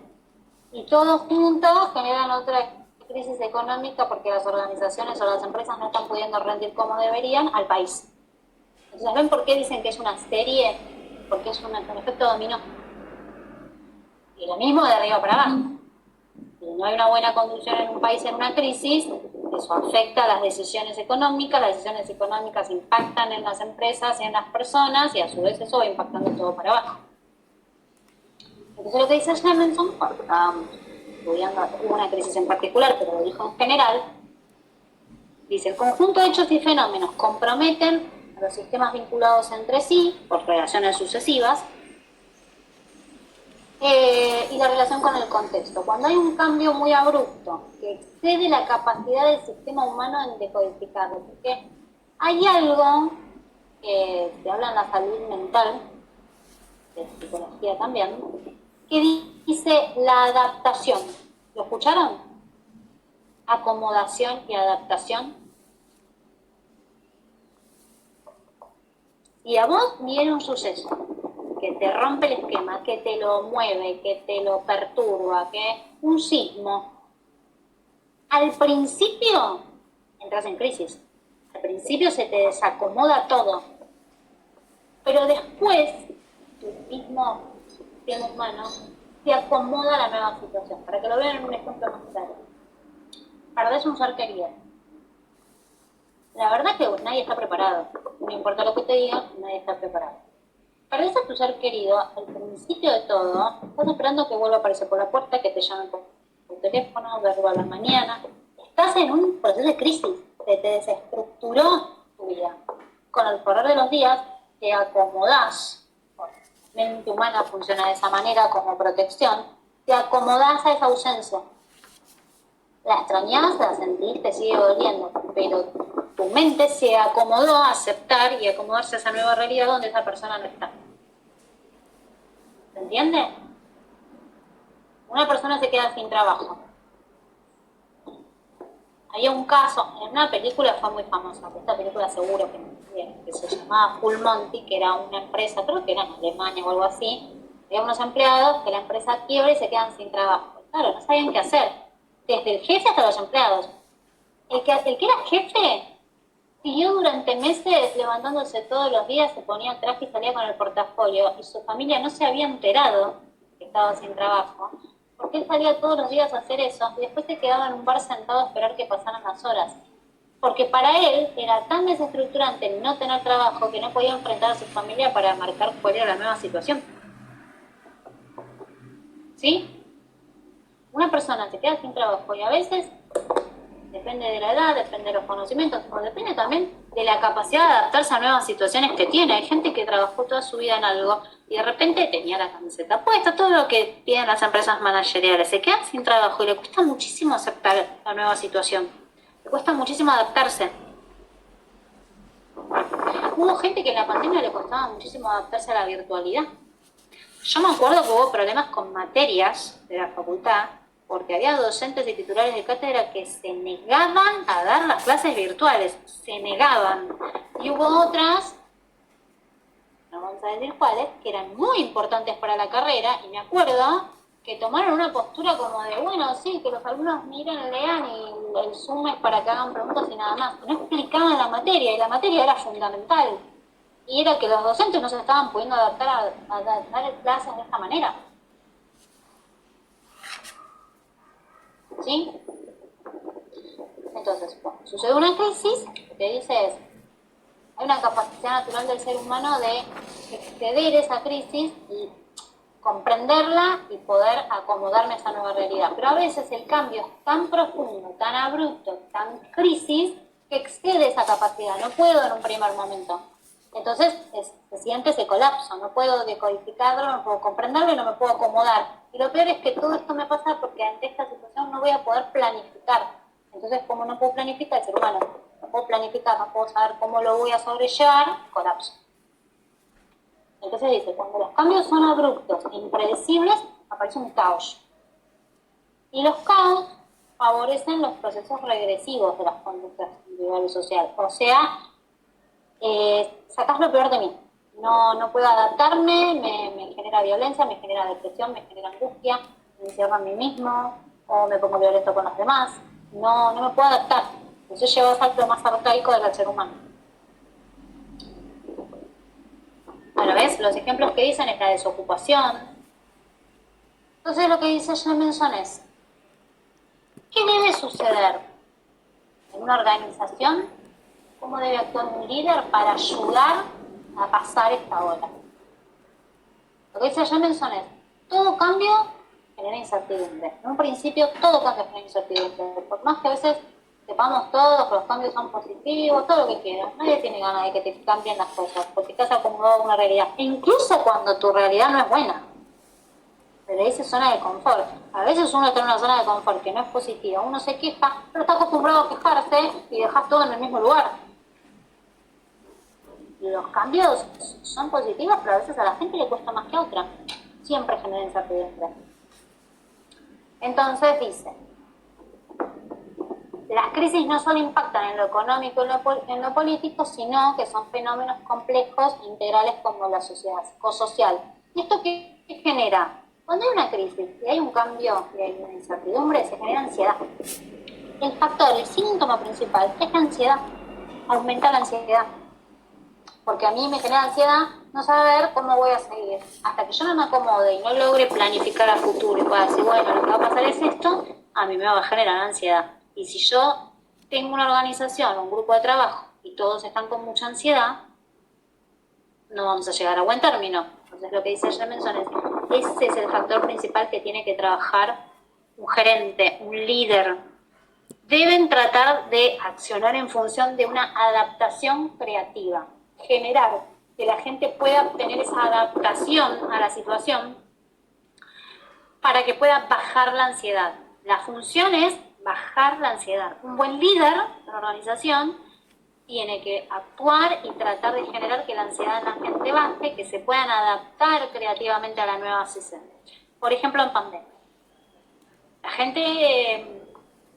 Y todos juntos generan otra crisis económica porque las organizaciones o las empresas no están pudiendo rendir como deberían al país. Entonces, ¿ven por qué dicen que es una serie? Porque es un efecto dominó. Y lo mismo de arriba para abajo. Si no hay una buena conducción en un país en una crisis, eso afecta a las decisiones económicas impactan en las empresas y en las personas, y a su vez eso va impactando todo para abajo. Entonces lo que dice Clemenson, cuando estábamos estudiando una crisis en particular, pero lo dijo en general, dice: el conjunto de hechos y fenómenos comprometen a los sistemas vinculados entre sí por relaciones sucesivas, y la relación con el contexto. Cuando hay un cambio muy abrupto que excede la capacidad del sistema humano en decodificarlo, porque hay algo que se habla en la salud mental, de psicología también, que dice la adaptación. ¿Lo escucharon? Acomodación y adaptación. Y a vos viene un suceso que te rompe el esquema, que te lo mueve, que te lo perturba, que un sismo. Al principio entras en crisis, al principio se te desacomoda todo, pero después tu mismo sistema humano te acomoda a la nueva situación. Para que lo vean en un ejemplo más claro. Perdés un ser querido. La verdad que nadie está preparado, no importa lo que te diga, nadie está preparado. Perdés a tu ser querido, al principio de todo, estás esperando que vuelva a aparecer por la puerta, que te llamen por teléfono, verlo a la mañana. Estás en un proceso de crisis, te desestructuró tu vida. Con el correr de los días, te acomodás. La mente humana funciona de esa manera como protección. Te acomodás a esa ausencia. La extrañás, la sentís, te sigue doliendo, pero tu mente se acomodó a aceptar y acomodarse a esa nueva realidad donde esa persona no está. ¿Se entiende? Una persona se queda sin trabajo. Había un caso, en una película fue muy famosa, esta película seguro que se llamaba Full Monty, que era una empresa, creo que era en Alemania o algo así, había unos empleados que la empresa quiebra y se quedan sin trabajo. Claro, no sabían qué hacer, desde el jefe hasta los empleados. El que era jefe siguió durante meses levantándose todos los días, se ponía el traje y salía con el portafolio, y su familia no se había enterado que estaba sin trabajo, porque él salía todos los días a hacer eso, y después se quedaba en un bar sentado a esperar que pasaran las horas. Porque para él era tan desestructurante no tener trabajo que no podía enfrentar a su familia para marcar cuál era la nueva situación. ¿Sí? Una persona se queda sin trabajo y a veces depende de la edad, depende de los conocimientos, o depende también de la capacidad de adaptarse a nuevas situaciones que tiene. Hay gente que trabajó toda su vida en algo y de repente tenía la camiseta puesta, todo lo que piden las empresas manageriales, se queda sin trabajo y le cuesta muchísimo aceptar la nueva situación. Le cuesta muchísimo adaptarse. Hubo gente que en la pandemia le costaba muchísimo adaptarse a la virtualidad. Yo me acuerdo que hubo problemas con materias de la facultad, porque había docentes y titulares de cátedra que se negaban a dar las clases virtuales, se negaban. Y hubo otras, no vamos a decir cuáles, que eran muy importantes para la carrera, y me acuerdo que tomaron una postura como de, bueno, sí, que los alumnos miren, lean, y el Zoom es para que hagan preguntas y nada más. No explicaban la materia, y la materia era fundamental. Y era que los docentes no se estaban pudiendo adaptar a dar clases de esta manera. ¿Sí? Entonces, bueno, sucede una crisis, lo que dice es, hay una capacidad natural del ser humano de exceder esa crisis y comprenderla y poder acomodarme a esa nueva realidad. Pero a veces el cambio es tan profundo, tan abrupto, tan crisis, que excede esa capacidad. No puedo en un primer momento. Entonces se siente ese colapso, no puedo decodificarlo, no puedo comprenderlo y no me puedo acomodar. Y lo peor es que todo esto me pasa porque ante esta situación no voy a poder planificar. Entonces, como no puedo planificar, el ser humano no puedo planificar, no puedo saber cómo lo voy a sobrellevar, colapso. Entonces dice, cuando los cambios son abruptos e impredecibles, aparece un caos. Y los caos favorecen los procesos regresivos de las conductas individual y social. O sea, sacás lo peor de mí. No puedo adaptarme, me genera violencia, me genera depresión, me genera angustia, me encierro en mí mismo, o me pongo violento con los demás. No me puedo adaptar. Eso lleva al salto más arcaico del ser humano. Bueno, ¿ves? Los ejemplos que dicen es la desocupación. Entonces lo que dice Clemenson es, ¿Qué debe suceder en una organización? ¿Cómo debe actuar un líder para ayudar a pasar esta ola? Lo que dice Jameson es, todo cambio genera incertidumbre. En un principio, todo cambio genera incertidumbre. Por más que a veces sepamos todos que los cambios son positivos, todo lo que quieras, nadie tiene ganas de que te cambien las cosas, porque estás acomodado a una realidad. E incluso cuando tu realidad no es buena. Se le dice zona de confort. A veces uno está en una zona de confort que no es positiva, uno se queja, pero está acostumbrado a quejarse y dejas todo en el mismo lugar. Los cambios son positivos, pero a veces a la gente le cuesta más que a otra. Siempre genera incertidumbre. Entonces dice, las crisis no solo impactan en lo económico y en lo político, sino que son fenómenos complejos e integrales como la sociedad psicosocial. ¿Y esto qué genera? Cuando hay una crisis y hay un cambio y hay una incertidumbre, se genera ansiedad. El factor, el síntoma principal es la ansiedad. Aumenta la ansiedad. Porque a mí me genera ansiedad no saber cómo voy a seguir. Hasta que yo no me acomode y no logre planificar a futuro y pueda decir, bueno, lo que va a pasar es esto, a mí me va a generar ansiedad. Y si yo tengo una organización, un grupo de trabajo, y todos están con mucha ansiedad, no vamos a llegar a buen término. Entonces lo que dice Jameson es, ese es el factor principal que tiene que trabajar un gerente, un líder. Deben tratar de accionar en función de una adaptación creativa. Generar que la gente pueda tener esa adaptación a la situación para que pueda bajar la ansiedad. La función es bajar la ansiedad. Un buen líder de la organización tiene que actuar y tratar de generar que la ansiedad en la gente baje, que se puedan adaptar creativamente a la nueva situación. Por ejemplo, en pandemia. La gente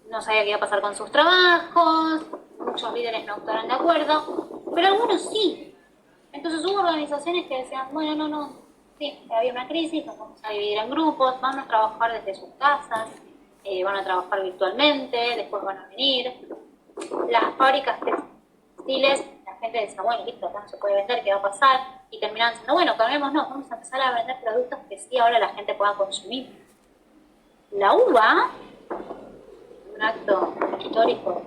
no sabía qué iba a pasar con sus trabajos, muchos líderes no actuaron de acuerdo, pero algunos sí. Entonces hubo organizaciones que decían, bueno, sí, había una crisis, nos vamos a dividir en grupos, van a trabajar desde sus casas, van a trabajar virtualmente, después van a venir. Las fábricas textiles, la gente decía, bueno, listo, acá no se puede vender, ¿qué va a pasar? Y terminaban diciendo, bueno, cambiémonos, vamos a empezar a vender productos que sí ahora la gente pueda consumir. La UBA, un acto histórico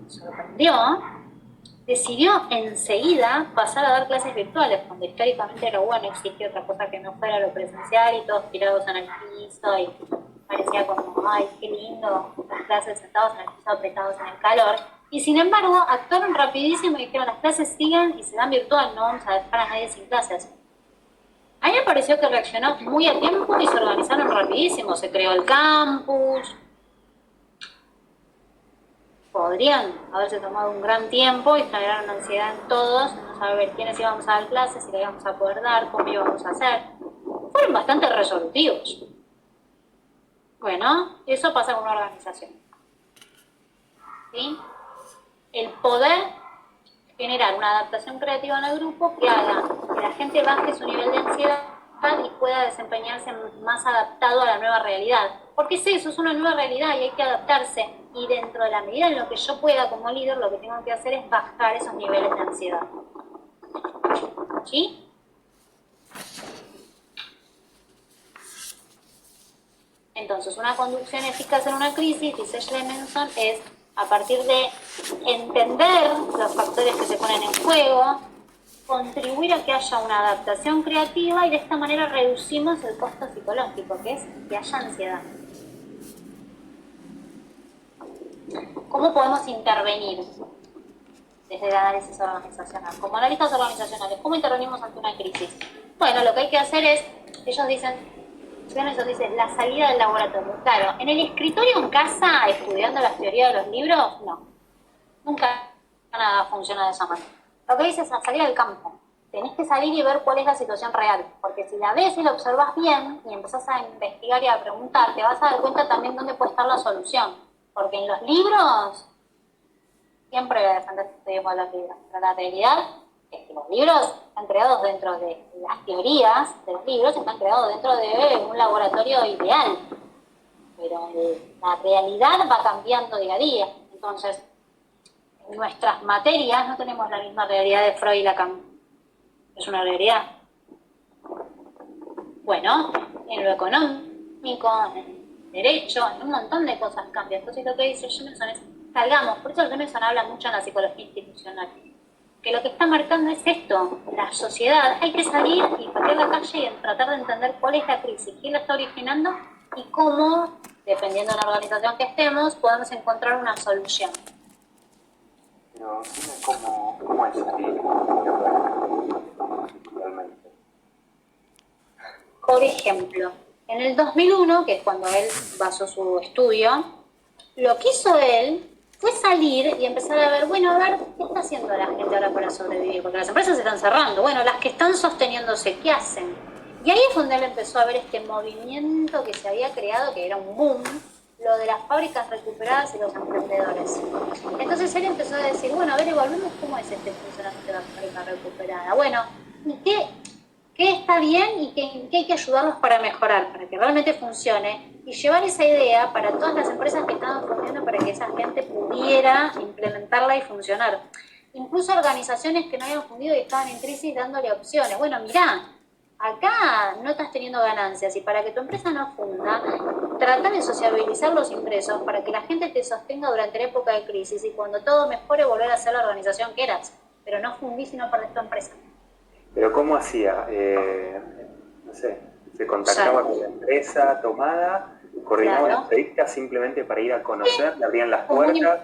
que sorprendió, decidió enseguida pasar a dar clases virtuales, cuando históricamente la UBA no existía otra cosa que no fuera lo presencial y todos tirados en el piso y parecía como, ay, qué lindo, las clases sentados en el piso apretados en el calor. Y sin embargo, actuaron rapidísimo y dijeron, las clases siguen y se dan virtual, no vamos a dejar a nadie sin clases. A mí me pareció que reaccionó muy a tiempo y se organizaron rapidísimo, se creó el campus. Podrían haberse tomado un gran tiempo y generaron ansiedad en todos, no saber quiénes íbamos a dar clases, si le íbamos a poder dar, cómo íbamos a hacer. Fueron bastante resolutivos. Bueno, eso pasa con una organización. ¿Sí? El poder generar una adaptación creativa en el grupo que haga que la gente baje su nivel de ansiedad y pueda desempeñarse más adaptado a la nueva realidad. Porque es eso, es una nueva realidad y hay que adaptarse. Y dentro de la medida en lo que yo pueda como líder, lo que tengo que hacer es bajar esos niveles de ansiedad. ¿Sí? Entonces, una conducción eficaz en una crisis, dice Jameson, es a partir de entender los factores que se ponen en juego, contribuir a que haya una adaptación creativa y de esta manera reducimos el costo psicológico, que es que haya ansiedad. ¿Cómo podemos intervenir desde el análisis organizacional? Como analistas organizacionales, ¿cómo intervenimos ante una crisis? Bueno, lo que hay que hacer es, ellos dicen la salida del laboratorio. Claro, en el escritorio en casa, estudiando las teorías de los libros, no. Nunca nada funciona de esa manera. Lo que dice es la salida del campo. Tenés que salir y ver cuál es la situación real. Porque si la ves y la observas bien y empezás a investigar y a preguntar, te vas a dar cuenta también dónde puede estar la solución. Porque en los libros, siempre voy a defender que estudiemos los libros. Pero la realidad es que los libros están creados dentro de las teorías de los libros, están creados dentro de un laboratorio ideal. Pero la realidad va cambiando día a día. Entonces, en nuestras materias no tenemos la misma realidad de Freud y Lacan. Es una realidad. Bueno, en lo económico, en derecho, en un montón de cosas cambia. Entonces lo que dice Jameson es, salgamos, por eso Jameson habla mucho en la psicología institucional, que lo que está marcando es esto, la sociedad, hay que salir y patear la calle y tratar de entender cuál es la crisis, quién la está originando y cómo, dependiendo de la organización que estemos, podemos encontrar una solución. Pero dime cómo es salir realmente. Por ejemplo, en el 2001, que es cuando él basó su estudio, lo que hizo él fue salir y empezar a ver, bueno, a ver, ¿qué está haciendo la gente ahora para sobrevivir? Porque las empresas se están cerrando. Bueno, las que están sosteniéndose, ¿qué hacen? Y ahí es donde él empezó a ver este movimiento que se había creado, que era un boom, lo de las fábricas recuperadas y los emprendedores. Entonces él empezó a decir, bueno, a ver, evaluemos cómo es este funcionamiento de la fábrica recuperada. Bueno, ¿y qué está bien y qué hay que ayudarlos para mejorar, para que realmente funcione? Y llevar esa idea para todas las empresas que estaban funcionando para que esa gente pudiera implementarla y funcionar. Incluso organizaciones que no habían fundido y estaban en crisis dándole opciones. Bueno, mirá, acá no estás teniendo ganancias y para que tu empresa no funda, trata de sociabilizar los ingresos para que la gente te sostenga durante la época de crisis y cuando todo mejore volver a ser la organización que eras. Pero no fundís y no perdés tu empresa. Pero ¿cómo hacía? No sé, se contactaba con la empresa tomada, coordinaba las entrevistas simplemente para ir a conocer, le abrían las puertas.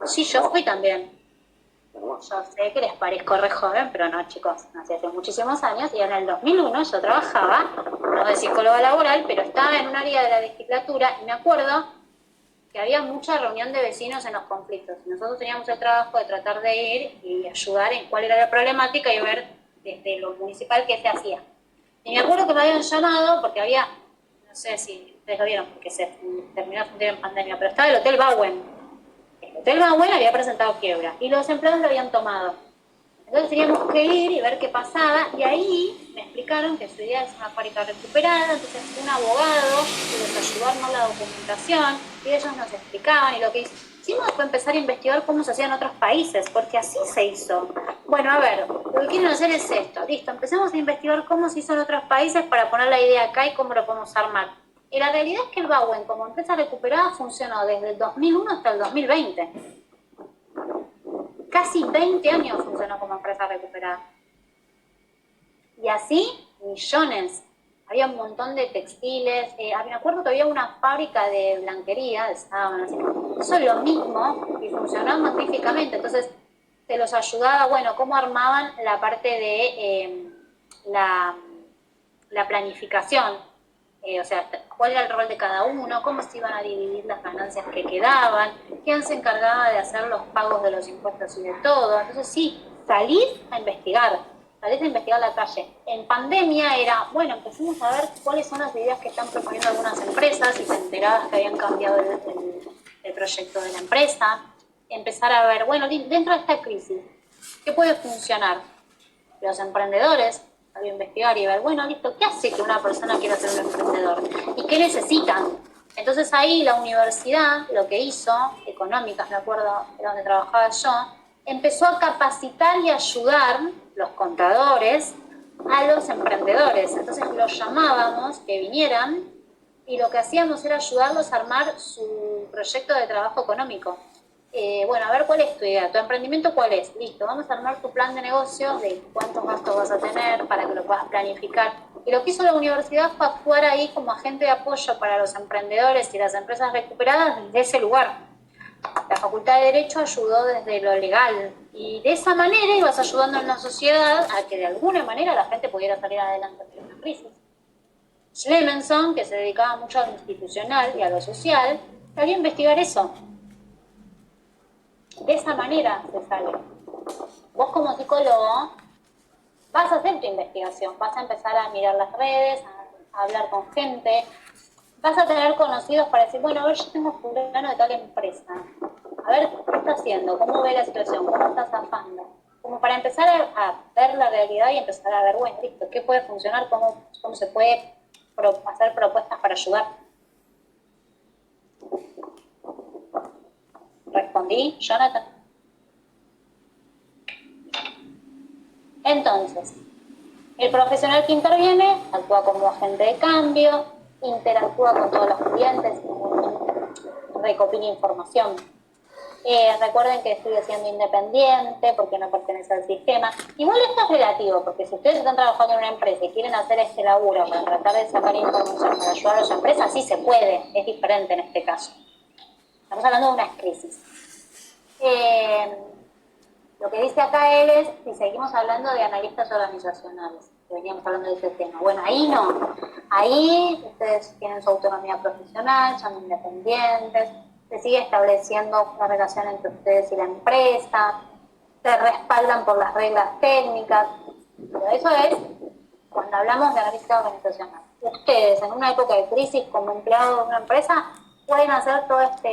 Sí, yo fui también. Yo sé que les parezco re joven, pero no, chicos, nací hace muchísimos años y en el 2001 yo trabajaba, no de psicóloga laboral, pero estaba en un área de la legislatura y me acuerdo que había mucha reunión de vecinos en los conflictos. Nosotros teníamos el trabajo de tratar de ir y ayudar en cuál era la problemática y ver desde lo municipal qué se hacía. Y me acuerdo que me habían llamado porque había, no sé si ustedes lo vieron, porque se terminó de fundir en pandemia, pero estaba el Hotel Bauen. El Hotel Bauen había presentado quiebra y los empleados lo habían tomado. Entonces teníamos que ir y ver qué pasaba y ahí me explicaron que su idea es una fábrica recuperada, entonces un abogado que les ayudó a armar la documentación y ellos nos explicaban y lo que hicimos fue empezar a investigar cómo se hacía en otros países, porque así se hizo. Bueno, a ver, lo que quieren hacer es esto, listo, empecemos a investigar cómo se hizo en otros países para poner la idea acá y cómo lo podemos armar. Y la realidad es que el Bauen como empresa recuperada funcionó desde el 2001 hasta el 2020. Casi 20 años funcionó como empresa recuperada. Y así, millones. Había un montón de textiles. Me acuerdo que había una fábrica de blanquería, de sábanas. Eso es lo mismo y funcionó magníficamente. Entonces, se los ayudaba, bueno, cómo armaban la parte de la planificación. O sea, cuál era el rol de cada uno, cómo se iban a dividir las ganancias que quedaban, quién se encargaba de hacer los pagos de los impuestos y de todo. Entonces sí, salís a investigar la calle. En pandemia era, bueno, empecemos a ver cuáles son las ideas que están proponiendo algunas empresas y se enteraban que habían cambiado el proyecto de la empresa. Empezar a ver, bueno, dentro de esta crisis, ¿qué puede funcionar? Los emprendedores, a investigar y ver, bueno, listo, ¿qué hace que una persona quiera ser un emprendedor? ¿Y qué necesitan? Entonces ahí la universidad, lo que hizo, económicas, me acuerdo, de donde trabajaba yo, empezó a capacitar y ayudar los contadores a los emprendedores. Entonces los llamábamos que vinieran y lo que hacíamos era ayudarlos a armar su proyecto de trabajo económico. Bueno, a ver, ¿cuál es tu idea? ¿Tu emprendimiento cuál es? Listo, vamos a armar tu plan de negocio de cuántos gastos vas a tener para que lo puedas planificar. Y lo que hizo la universidad fue actuar ahí como agente de apoyo para los emprendedores y las empresas recuperadas desde ese lugar. La Facultad de Derecho ayudó desde lo legal y de esa manera ibas ayudando en la sociedad a que de alguna manera la gente pudiera salir adelante de una crisis. Schlemenson, que se dedicaba mucho a lo institucional y a lo social, quería investigar eso. De esa manera se sale. Vos como psicólogo vas a hacer tu investigación, vas a empezar a mirar las redes, a hablar con gente, vas a tener conocidos para decir, bueno, a ver, yo tengo fulano de tal empresa, a ver qué está haciendo, cómo ve la situación, cómo está zafando, como para empezar a ver la realidad y empezar a ver, bueno, listo, qué puede funcionar, cómo se puede hacer propuestas para ayudar. ¿Respondí, Jonathan? Entonces, el profesional que interviene actúa como agente de cambio, interactúa con todos los clientes, como recopile información. Recuerden que estoy siendo independiente porque no pertenece al sistema. Igual esto es relativo, porque si ustedes están trabajando en una empresa y quieren hacer este laburo para tratar de sacar información para ayudar a su empresa, sí se puede, es diferente en este caso. Estamos hablando de una crisis. Lo que dice acá él es si seguimos hablando de analistas organizacionales, que veníamos hablando de ese tema. Bueno, ahí no. Ahí ustedes tienen su autonomía profesional, son independientes, se sigue estableciendo una relación entre ustedes y la empresa, se respaldan por las reglas técnicas, pero eso es cuando hablamos de analítica organizacional. Ustedes, en una época de crisis como empleados de una empresa, pueden hacer toda esta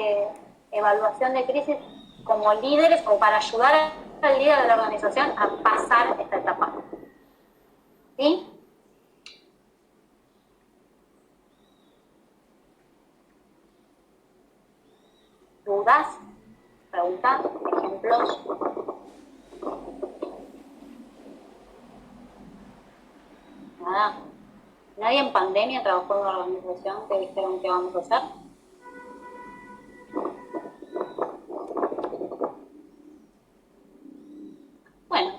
evaluación de crisis como líderes o para ayudar al líder de la organización a pasar esta etapa. ¿Sí? ¿Dudas? ¿Preguntas? ¿Ejemplos? Nada. ¿Nadie en pandemia trabajó en una organización que dijeron que vamos a hacer? Bueno.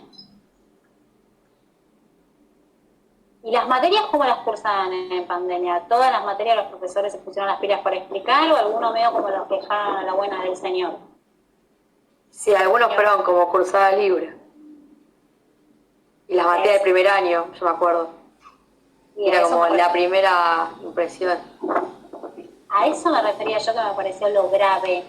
¿Y las materias cómo las cursaban en pandemia? ¿Todas las materias los profesores se pusieron las pilas para explicar o alguno medio como los que dejaron a la buena del señor? Sí, algunos fueron como cursadas libres. Y las materias del primer año, yo me acuerdo. Era como la primera impresión. A eso me refería yo, que me pareció lo grave.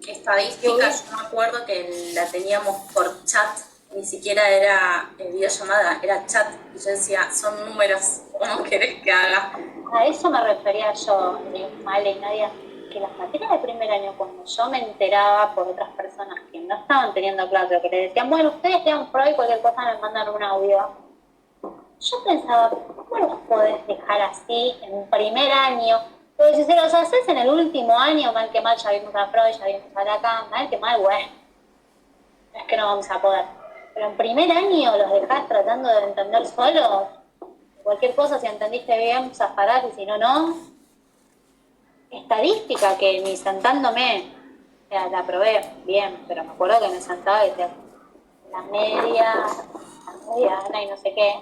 Estadística, yo me acuerdo que la teníamos por chat, ni siquiera era videollamada, era chat. Y yo decía, son números, ¿cómo querés que haga? A eso me refería yo, Male y Nadia, que las materias de primer año, cuando yo me enteraba por otras personas que no estaban teniendo clase, que le decían, bueno, ustedes tengan pro y cualquier cosa me mandan un audio. Yo pensaba, ¿cómo los podés dejar así en primer año? Pero si se los haces en el último año, mal que mal, ya vimos a Freud, ya vimos a Lacan, mal que mal, güey. Es que no vamos a poder. Pero en primer año los dejás tratando de entender solos. Cualquier cosa, si entendiste bien, zafarás, y si no, no. Estadística que ni sentándome, o sea, la probé bien, pero me acuerdo que me sentaba y decía, la media, Ana y no sé qué.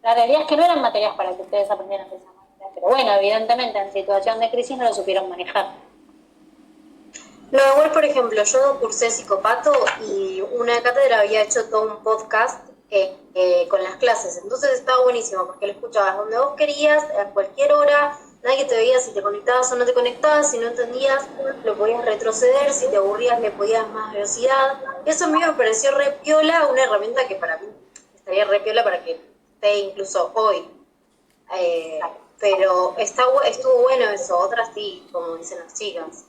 La realidad es que no eran materias para que ustedes aprendieran de esa manera. Pero bueno, evidentemente en situación de crisis no lo supieron manejar. No, igual, por ejemplo, yo cursé psicopato y una cátedra había hecho todo un podcast con las clases. Entonces estaba buenísimo porque lo escuchabas donde vos querías, a cualquier hora. Nadie te veía si te conectabas o no te conectabas, si no entendías, lo podías retroceder, si te aburrías le podías más velocidad. Eso a mí me pareció re piola, una herramienta que para mí estaría re piola para que esté incluso hoy. Pero estuvo bueno eso, otras sí, como dicen las chicas.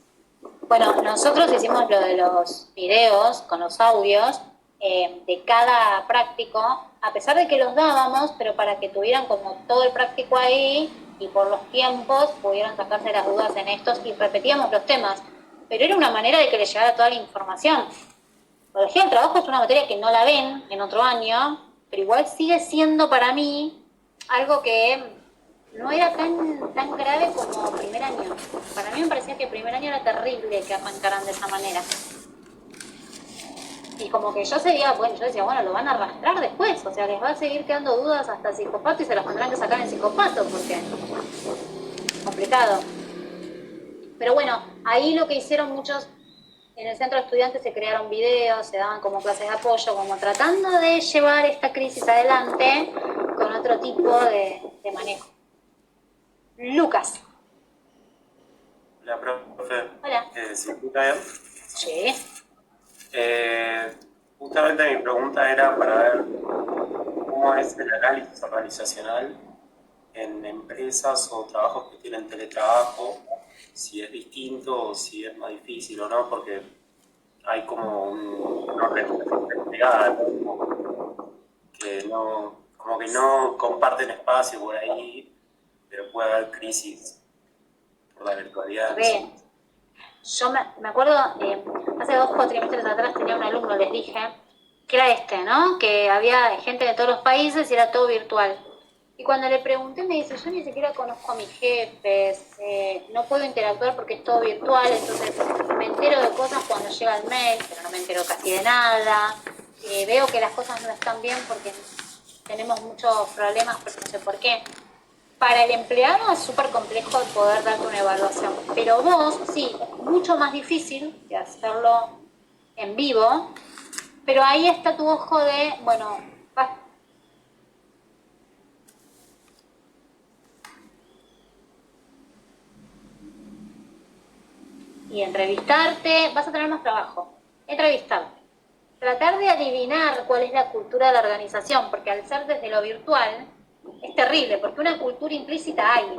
Bueno, nosotros hicimos lo de los videos con los audios de cada práctico, a pesar de que los dábamos, pero para que tuvieran como todo el práctico ahí y por los tiempos pudieran sacarse las dudas en estos y repetíamos los temas. Pero era una manera de que les llegara toda la información. Biología del trabajo es una materia que no la ven en otro año, pero igual sigue siendo para mí algo que no era tan grave como primer año. Para mí me parecía que primer año era terrible que arrancaran de esa manera. Y como que yo decía, bueno, lo van a arrastrar después, o sea, les va a seguir quedando dudas hasta el psicopato y se las tendrán que sacar en psicopato, porque es complicado. Pero bueno, ahí lo que hicieron muchos, en el centro de estudiantes se crearon videos, se daban como clases de apoyo, como tratando de llevar esta crisis adelante con otro tipo de manejo. Lucas. Hola, profe. Hola. ¿Se escucha bien? Sí. Justamente mi pregunta era para ver cómo es el análisis organizacional en empresas o trabajos que tienen teletrabajo, si es distinto o si es más difícil o no, porque hay como una organización desplegada, ¿no? Como que no comparten espacio por ahí, pero puede haber crisis por la virtualidad. Bien. Yo me acuerdo, hace 2 cuatrimestres atrás tenía un alumno, les dije, que era ¿no? Que había gente de todos los países y era todo virtual. Y cuando le pregunté me dice, yo ni siquiera conozco a mis jefes, no puedo interactuar porque es todo virtual, entonces me entero de cosas cuando llega el mail, pero no me entero casi de nada. Veo que las cosas no están bien porque tenemos muchos problemas, pero no sé por qué. Para el empleado es súper complejo poder darte una evaluación, pero vos sí, es mucho más difícil que hacerlo en vivo, pero ahí está tu ojo de, bueno, y entrevistarte, vas a tener más trabajo, entrevistarte. Tratar de adivinar cuál es la cultura de la organización, porque al ser desde lo virtual es terrible, porque una cultura implícita hay.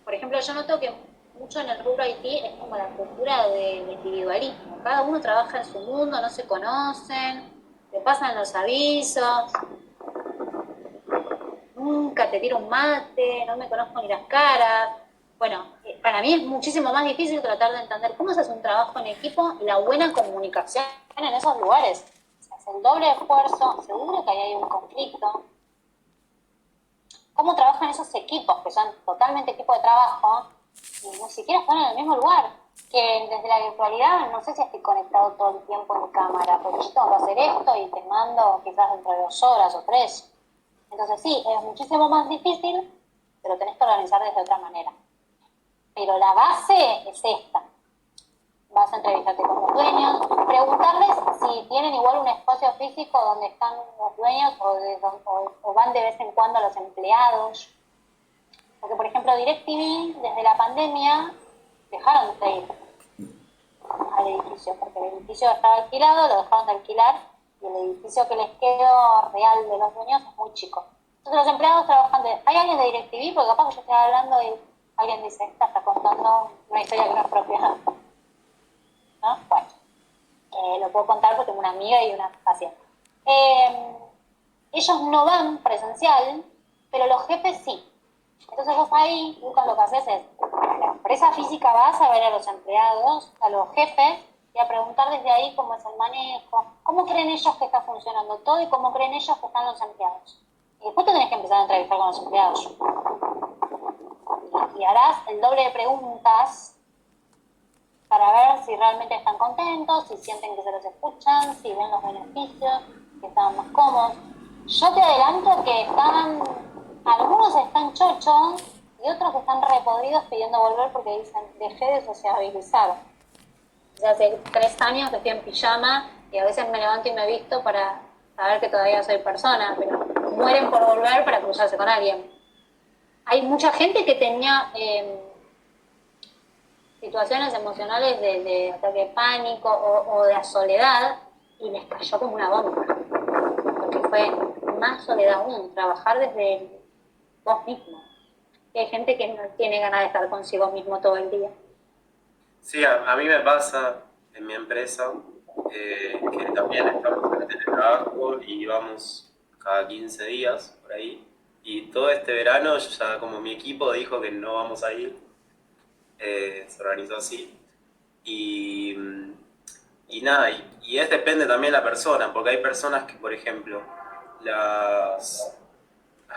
Por ejemplo, yo noto que mucho en el rubro IT es como la cultura del individualismo. Cada uno trabaja en su mundo, no se conocen, te pasan los avisos, nunca te tiro un mate, no me conozco ni las caras. Bueno, para mí es muchísimo más difícil tratar de entender cómo se hace un trabajo en equipo y la buena comunicación en esos lugares. Se hace el doble esfuerzo, seguro que ahí hay un conflicto. ¿Cómo trabajan esos equipos que son totalmente equipos de trabajo y ni siquiera están en el mismo lugar? Que desde la virtualidad no sé si estoy conectado todo el tiempo en cámara, porque yo tengo que hacer esto y te mando quizás dentro de 2 horas o 3. Entonces sí, es muchísimo más difícil, pero tenés que organizar desde otra manera. Pero la base es esta. Vas a entrevistarte con los dueños, preguntarles si tienen igual un espacio físico donde están los dueños o van de vez en cuando los empleados. Porque, por ejemplo, DirecTV, desde la pandemia, dejaron de ir al edificio, porque el edificio estaba alquilado, lo dejaron de alquilar, y el edificio que les quedó real de los dueños es muy chico. Entonces los empleados trabajan ¿hay alguien de DirecTV? Porque capaz que yo estoy hablando y alguien dice, esta está contando una historia que no es propia. ¿No? Bueno, lo puedo contar porque tengo una amiga y una paciente. Ellos no van presencial, pero los jefes sí. Entonces vos ahí, Lucas, lo que haces es, a la empresa física vas a ver a los empleados, a los jefes, y a preguntar desde ahí cómo es el manejo, cómo creen ellos que está funcionando todo y cómo creen ellos que están los empleados. Y después te tenés que empezar a entrevistar con los empleados. Y harás el doble de preguntas para ver si realmente están contentos, si sienten que se los escuchan, si ven los beneficios, que están más cómodos. Yo te adelanto que algunos están chochos y otros están repodridos pidiendo volver porque dicen, dejé de sociabilizar. O sea, hace 3 años que estoy en pijama y a veces me levanto y me visto para saber que todavía soy persona, pero mueren por volver para cruzarse con alguien. Hay mucha gente que tenía situaciones emocionales de ataque de pánico o de soledad y les cayó como una bomba. Porque fue más soledad aún, trabajar desde vos mismo. Y hay gente que no tiene ganas de estar consigo mismo todo el día. Sí, a mí me pasa en mi empresa que también estamos en el teletrabajo y vamos cada 15 días por ahí. Y todo este verano ya como mi equipo dijo que no vamos a ir, se organizó así. Y nada, y depende también de la persona, porque hay personas que, por ejemplo, las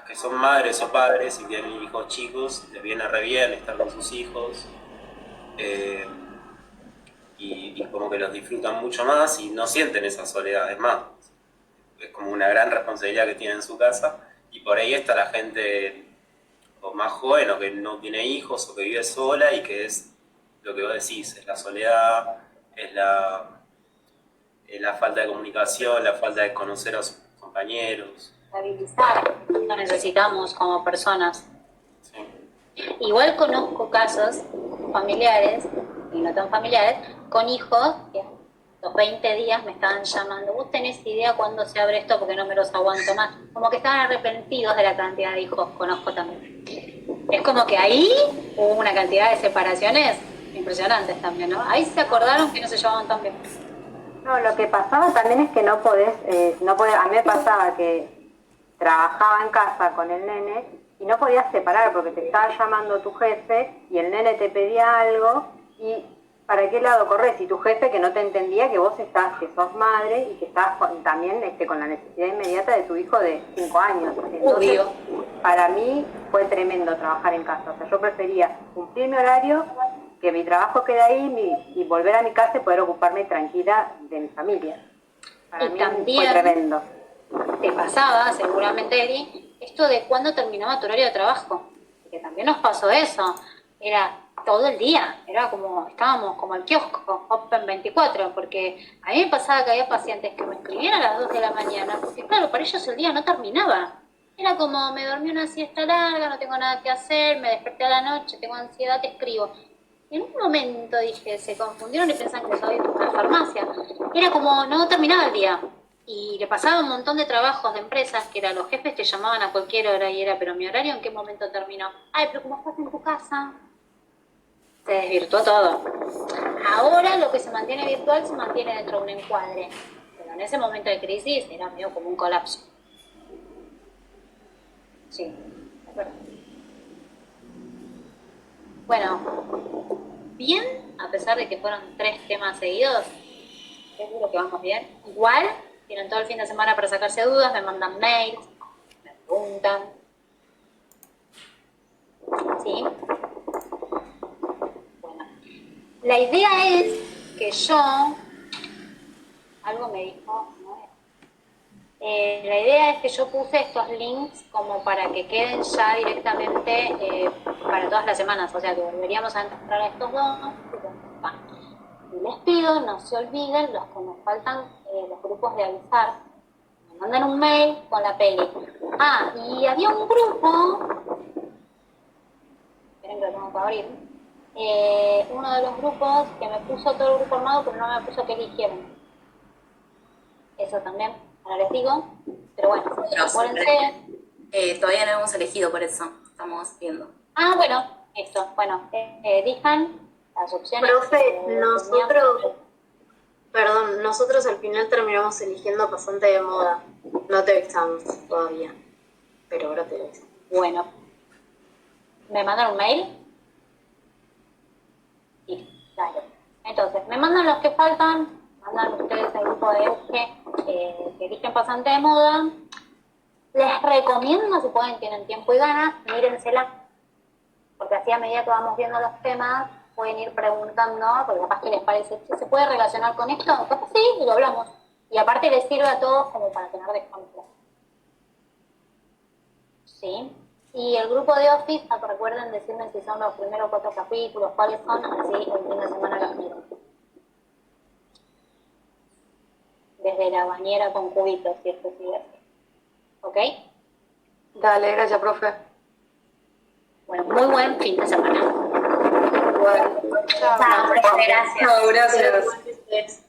que son madres o padres y tienen hijos chicos, les viene re bien estar con sus hijos, y como que los disfrutan mucho más y no sienten esa soledad. Es más, es como una gran responsabilidad que tienen en su casa. Y por ahí está la gente o más joven o que no tiene hijos o que vive sola y que es lo que vos decís, es la soledad, es la falta de comunicación, la falta de conocer a sus compañeros. Estabilizar, lo necesitamos como personas. Sí. Igual conozco casos familiares, y no tan familiares, con hijos que los 20 días me estaban llamando, ¿vos tenés idea cuándo se abre esto? Porque no me los aguanto más. Como que estaban arrepentidos de la cantidad de hijos, conozco también. Es como que ahí hubo una cantidad de separaciones impresionantes también, ¿no? Ahí se acordaron que no se llevaban tan bien. No, lo que pasaba también es que no podés, a mí me pasaba que trabajaba en casa con el nene y no podías separar porque te estaba llamando tu jefe y el nene te pedía algo y ¿para qué lado corres? Y tu jefe que no te entendía que vos que sos madre y que estás también con la necesidad inmediata de tu hijo de 5 años. Entonces, obvio. para mí fue tremendo trabajar en casa. O sea, yo prefería cumplir mi horario, que mi trabajo quede ahí y volver a mi casa y poder ocuparme tranquila de mi familia. Para y mí también fue tremendo. te pasaba, seguramente, Eli, esto de cuándo terminaba tu horario de trabajo. Porque también nos pasó eso. Era todo el día. Era como, estábamos como el kiosco, Open 24. Porque a mí me pasaba que había pacientes que me escribían a las 2 de la mañana. Porque claro, para ellos el día no terminaba. Era como, me dormí una siesta larga, no tengo nada que hacer, me desperté a la noche, tengo ansiedad, te escribo. En un momento dije, se confundieron y pensaban que estaba en una farmacia. Era como, no terminaba el día. Y le pasaba un montón de trabajos de empresas que era, los jefes te llamaban a cualquier hora y era, pero mi horario ¿en qué momento terminó? Ay, pero como estás en tu casa, se desvirtuó todo. Ahora lo que se mantiene virtual se mantiene dentro de un encuadre. Pero en ese momento de crisis era medio como un colapso. Sí, de acuerdo. Bueno, bien, a pesar de que fueron 3 temas seguidos, seguro que vamos bien. Igual, tienen todo el fin de semana para sacarse dudas, me mandan mails, me preguntan. ¿Sí? Bueno, la idea es que yo, algo me dijo, ¿no? La idea es que yo puse estos links como para que queden ya directamente para todas las semanas, o sea que volveríamos a entrar a estos dos. Y les pido, no se olviden, los que nos faltan, los grupos de avisar, me mandan un mail con la peli. Ah, y había un grupo, esperen que lo tengo que abrir, uno de los grupos que me puso todo el grupo armado, pero no me puso que eligieron. Eso también, ahora les digo, pero bueno, acuérdense. Todavía no hemos elegido, por eso estamos viendo. Ah, bueno, eso, bueno, elijan las opciones. Profe, nosotros al final terminamos eligiendo pasante de moda. No te avisamos todavía, pero ahora te aviso. Bueno, ¿me mandan un mail? Sí, dale. Entonces, me mandan los que faltan, mandan ustedes el grupo de Euge, que eligen pasante de moda. Les recomiendo, si pueden, tienen tiempo y ganas, mírensela, porque así a medida que vamos viendo los temas, pueden ir preguntando, porque capaz que les parece, ¿se puede relacionar con esto? Capaz sí, y lo hablamos. Y aparte les sirve a todos como para tener de ejemplo. ¿Sí? Y el grupo de Office, recuerden decirme si son los primeros 4 capítulos, cuáles son, así el fin de semana los miro. Desde la bañera con cubitos, si esto sigue así. ¿Ok? Dale, gracias, profe. Bueno, muy buen fin de semana. Bueno, chao. Chao, gracias. No, gracias.